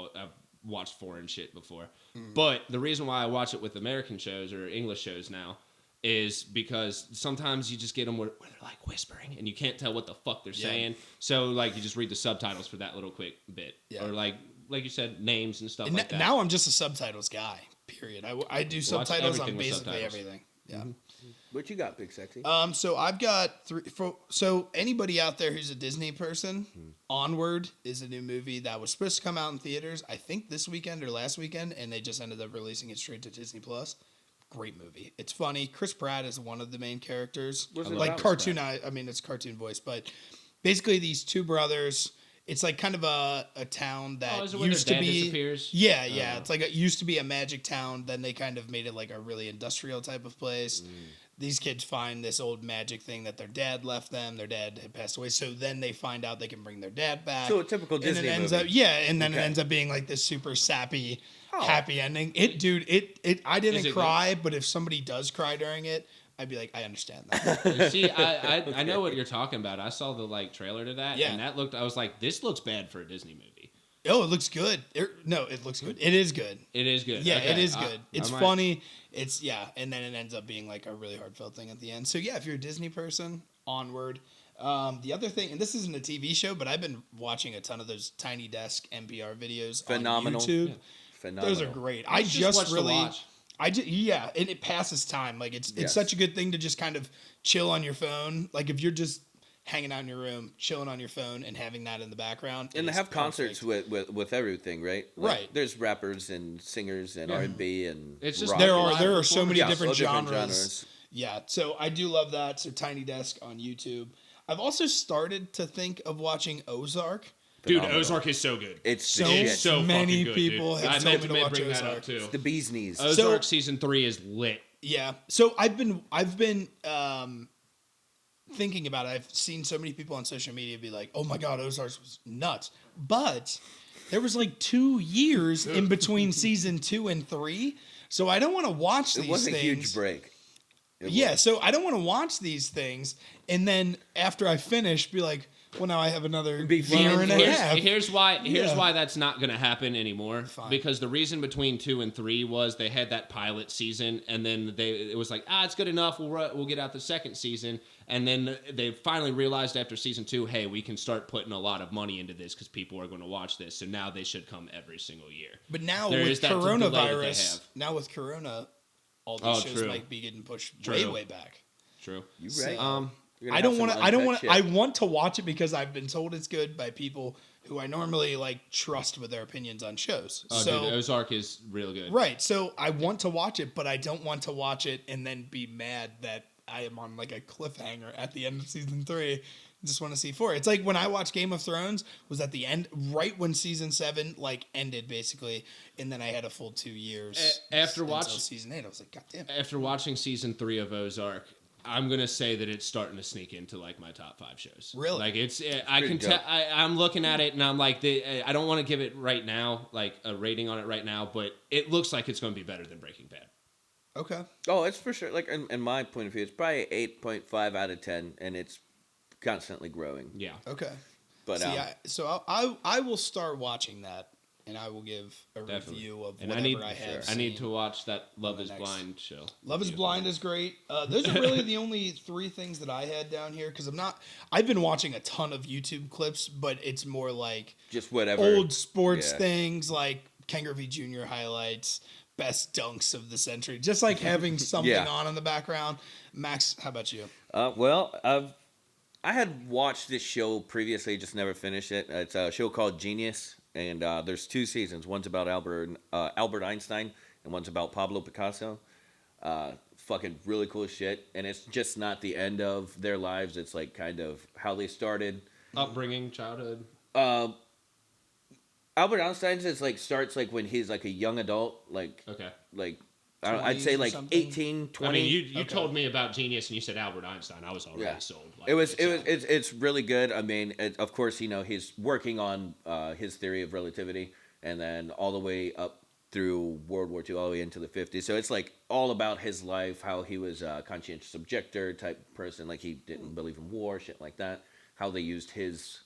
watched foreign shit before, Hmm. but the reason why I watch it with American shows or English shows now is because sometimes you just get them where they're like whispering and you can't tell what the fuck they're Yeah. saying. So like you just read the subtitles for that little quick bit, Yeah. or like you said, names and stuff And like that. now I'm just a subtitles guy. Period. I do subtitles on everything with basically subtitles. everything. Yeah. What you got, Big Sexy? So I've got three. So anybody out there who's a Disney person, Onward is a new movie that was supposed to come out in theaters. I think this weekend or last weekend, and they just ended up releasing it straight to Disney Plus. Great movie. It's funny. Chris Pratt is one of the main characters. What's it Like about, cartoon. I mean, it's cartoon voice, but basically these two brothers. It's like kind of a town that is it where used their to dad be. disappears? Yeah, yeah. It's like it used to be a magic town. Then they kind of made it like a really industrial type of place. These kids find this old magic thing that their dad left them. Their dad had passed away, so then they find out they can bring their dad back. So a typical Disney and it ends movie. up, yeah, and then Okay. it ends up being like this super sappy, Oh. happy ending. It. I Is didn't it cry, but if somebody does cry during it, I'd be like, I understand that. You see, I know what you're talking about. I saw the like trailer to that, Yeah. and that looked. I was like, this looks bad for a Disney movie. Oh, it looks good. No, it looks good. It is good. It is good. Yeah, Okay, it is I- good. It's I might- funny. It's and then it ends up being like a really heartfelt thing at the end. So yeah, if you're a Disney person, Onward. The other thing, and this isn't a TV show, but I've been watching a ton of those Tiny Desk NPR videos Phenomenal. on YouTube. Yeah. Phenomenal. Those are great. I It's just what's to really, watch. and it passes time. Like it's Yes. such a good thing to just kind of chill on your phone. Like if you're just hanging out in your room, chilling on your phone, and having that in the background. And it they is have concerts perfect. with everything, right? Right. There's rappers and singers and Yeah. R&B and It's just rock There and- are so many Yeah, different so genres. Yeah, so I do love that. So Tiny Desk on YouTube. I've also started to think of watching Ozark. Dude, Phenomenal. Ozark is so good. It's So the shit. so many fucking good, people dude. have I told meant me to to watch bring that Ozark. up too. the bee's knees. Ozark season 3 is lit. Yeah. So I've been thinking about it. I've seen so many people on social media be like, "Oh my god, Ozark was nuts." But there was like 2 years in between season 2 and 3. So I don't want to watch these it was a things. huge break. It Yeah, was. so I don't want to watch these things and then after I finish be like, well, now I have another Be year and a feeling- half. Here's why Yeah. that's not going to happen anymore. Fine. Because the reason between 2 and 3 was they had that pilot season, and then it was like, it's good enough. We'll get out the second season, and then they finally realized after season 2, hey, we can start putting a lot of money into this because people are going to watch this. So now they should come every single year. But now There with is that delay that they coronavirus, have. now with corona, all these Oh, shows true. might be getting pushed True. way back. True. You So- right? You're gonna I have don't some want to. I don't uncut want. shit. I want to watch it because I've been told it's good by people who I normally like trust with their opinions on shows. Oh, so dude, Ozark is real good. right. So I want to watch it, but I don't want to watch it and then be mad that I am on like a cliffhanger at the end of season 3. I just want to see 4. It's like when I watched Game of Thrones was at the end, right when season 7 like ended basically, and then I had a full 2 years After until watch- season 8. I was like, God damn. After watching season 3 of Ozark, I'm gonna say that it's starting to sneak into like my top 5 shows. Really? Like it's, I pretty can tell. dope. I'm looking at it and I'm like, I don't want to give it right now, like a rating on it right now, but it looks like it's going to be better than Breaking Bad. Okay. Oh, it's for sure. Like in my point of view, it's probably 8.5 out of 10, and it's constantly growing. Yeah. Okay. But So I will start watching that, and I will give a Definitely. review of And whatever I have. I need to seen. watch that Love the Is next- Blind show. Love is Blind is great. Those are really the only 3 things that I had down here because I've been watching a ton of YouTube clips, but it's more like just whatever. old sports Yeah. things like Ken Griffey Jr. highlights, best dunks of the century, just like having something Yeah. on in the background. Max, how about you? I had watched this show previously, just never finished it. It's a show called Genius, and there's 2 seasons. One's about Albert Einstein, and one's about Pablo Picasso. Fucking really cool shit, and it's just not the end of their lives. It's like kind of how they started. Upbringing, childhood. Albert Einstein's is like starts like when he's like a young adult, like Okay. I'd say 20s or like something? 18, 20. I mean, you Okay. told me about Genius and you said Albert Einstein. I was already Yeah. sold. Like, It's really good. I mean, of course, he's working on his theory of relativity, and then all the way up through World War II, all the way into the 50s. So it's like all about his life, how he was a conscientious objector type person, like he didn't believe in war, shit like that. How they used his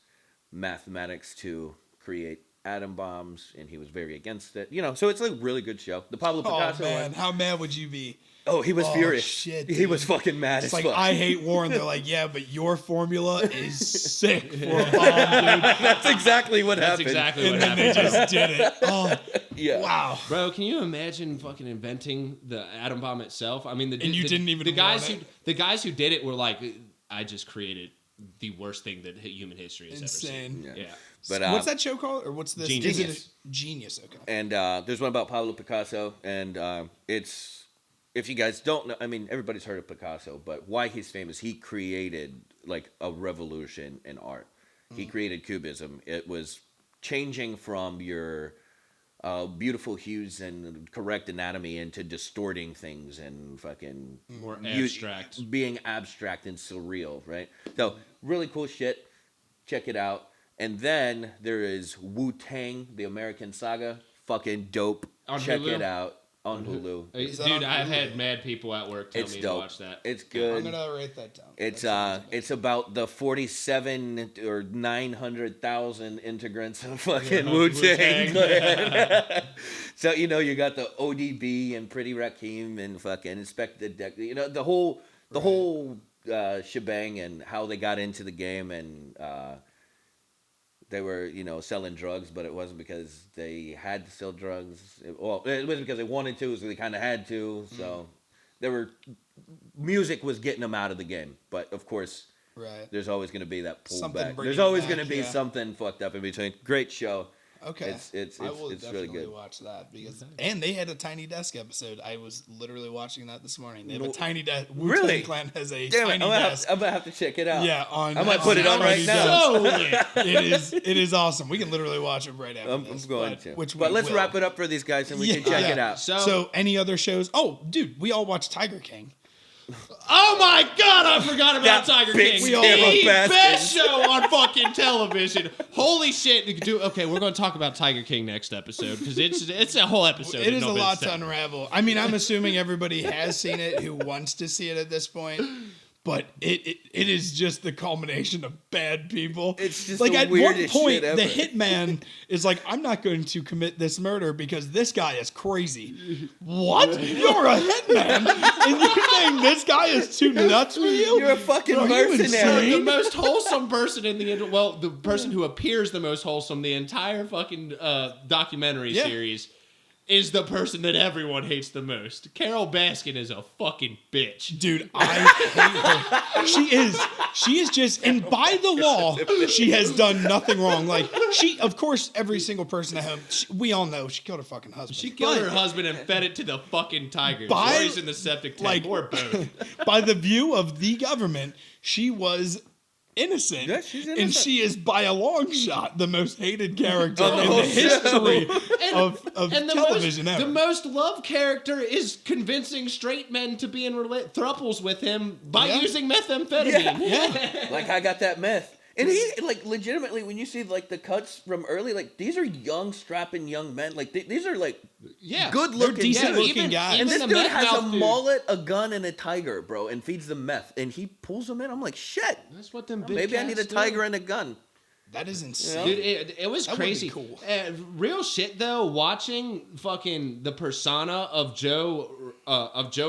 mathematics to create atom bombs, and he was very against it. So it's a really good show. The Pablo Oh Picasso man, one. how mad would you be? Oh, he was Oh, furious. shit, he was dude. fucking mad It's as like, fuck. I hate war, and they're like, yeah, but your formula is sick for a bomb, dude. That's exactly what That's happened. exactly And what then they happened. just did it. Oh, Yeah. wow. Bro, can you imagine fucking inventing the atom bomb itself? I mean, you didn't even the guys want the guys who did it were like, I just created the worst thing that human history has Insane. ever seen. Yeah. But What's that show called? Or what's this? Genius. Is it Genius, okay. And there's one about Pablo Picasso, and it's, if you guys don't know, I mean, everybody's heard of Picasso, but why he's famous, he created like a revolution in art. He created Cubism. It was changing from your beautiful hues and correct anatomy into distorting things and fucking More abstract. being abstract and surreal, right? So really cool shit. Check it out. And then there is Wu-Tang, the American Saga. Fucking dope. On Check Hulu? it out on Hulu. Is that Dude, on I've Hulu? had mad people at work tell It's me dope. to watch that. It's I'm good. gonna write that down. It's That sounds it's about the 47 or 900,000 integrants of fucking Wu-Tang. So you got the ODB and Pretty Rakim and fucking Inspector Deck. The whole shebang and how they got into the game, and they were selling drugs, but it wasn't because they had to sell drugs. It wasn't because they wanted to, so they kind of had to. So music was getting them out of the game, but of course. right. There's always going to be that Something pullback. bringing There's it always back, going to be yeah. something fucked up in between. Great show. Okay. It's I will really definitely good. watch that because and they had a Tiny Desk episode. I was literally watching that this morning. They have No- a Tiny Desk. Really? Wu-Tang Clan has a Damn it! Tiny I'm Desk. gonna have to check it out. Yeah, on. I might put it on right Tiny now. Desk. It is awesome. We can literally watch it right after I'm this. going but, to. Which but we let's will. wrap it up for these guys and we can check Yeah. it out. So- any other shows? Oh, dude, we all watched Tiger King. Oh my god, I forgot about That Tiger big King. scary The bastard. best show on fucking television. Holy shit. Okay, we're going to talk about Tiger King next episode because it's a whole episode. It in is a of lot to itself. unravel. I mean, I'm assuming everybody has seen it who wants to see it at this point. But it is just the culmination of bad people. It's just like the at one weirdest point, shit the ever. hitman is like, "I'm not going to commit this murder because this guy is crazy." What? You're a hitman, and you're saying this guy is too nuts for you? You're a fucking Are you mercenary. insane? The most wholesome person in the person who appears the most wholesome the entire fucking documentary Yeah. series is the person that everyone hates the most. Carol Baskin is a fucking bitch. Dude, I hate her. She is just, and by the law, she has done nothing wrong. Like, of course, every single person at home, we all know she killed her fucking husband. She killed But her husband and fed it to the fucking tigers. By- Or he's in the septic tank, or both. By the view of the government, she was innocent. Yeah, she's And innocent. she is, by a long shot, the most hated character On the in whole the history of And the television most, ever. the most loved character is convincing straight men to be in thruples with him by Yeah. using methamphetamine. yeah. Like, I got that meth. And he, like, legitimately, when you see, like, the cuts from early, like, these are young, strapping young men. Like, these are, like, Yeah. good looking decent dudes. looking guys. And this the dude meth has a mouth dude- mullet, a gun, and a tiger, bro, and feeds them meth. And he pulls them in. I'm like, shit. That's what them big Maybe I cats need a do. tiger and a gun. That is insane. Dude, it was That would be crazy. cool. Real shit though. Watching fucking the persona of Joe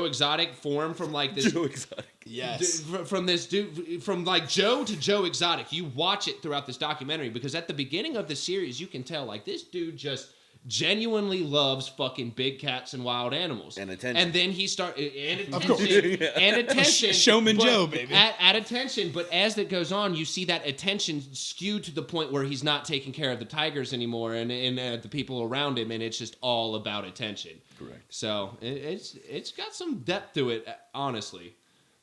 Exotic form from like this Joe Exotic. Yes. from this dude from like Joe to Joe Exotic. You watch it throughout this documentary because at the beginning of the series you can tell like this dude just genuinely loves fucking big cats and wild animals And attention. and then he and Of course. attention and attention Showman but Joe, baby. at attention, but as it goes on you see that attention skewed to the point where he's not taking care of the tigers anymore and the people around him, and it's just all about attention. Correct. So it's got some depth to it, honestly,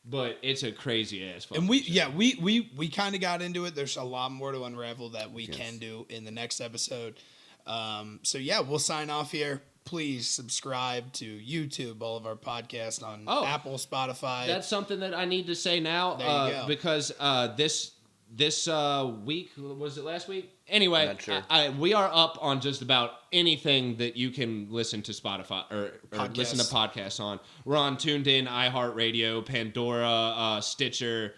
but it's a crazy ass. And we kind of got into it. There's a lot more to unravel that we can do in the next episode. So yeah, we'll sign off here. Please subscribe to YouTube, all of our podcasts on Apple, Spotify. That's something that I need to say now There you go. because this week, was it last week? Anyway, Not sure. we are up on just about anything that you can listen to Spotify or listen to podcasts on. We're on TuneIn, iHeartRadio, Pandora, Stitcher,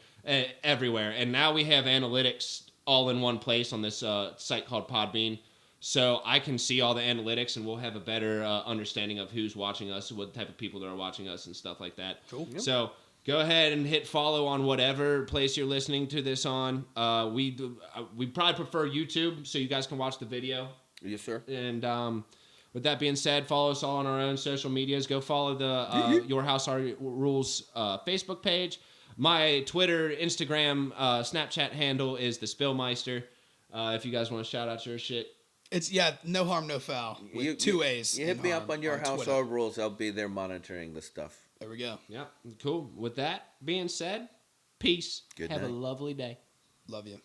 everywhere. And now we have analytics all in one place on this site called Podbean. So I can see all the analytics, and we'll have a better understanding of who's watching us, what type of people that are watching us, and stuff like that. Cool. Yep. So go ahead and hit follow on whatever place you're listening to this on. We probably prefer YouTube, so you guys can watch the video. Yes, sir. And with that being said, follow us all on our own social medias. Go follow the Your House Our Rules Facebook page. My Twitter, Instagram, Snapchat handle is the Spillmeister. If you guys want to shout out your shit. It's no harm, no foul with two A's. You hit in me harm up on Your House Twitter. Our Rules. I'll be there monitoring the stuff. There we go. Yeah, cool. With that being said, peace. Good Have night. a lovely day. Love you.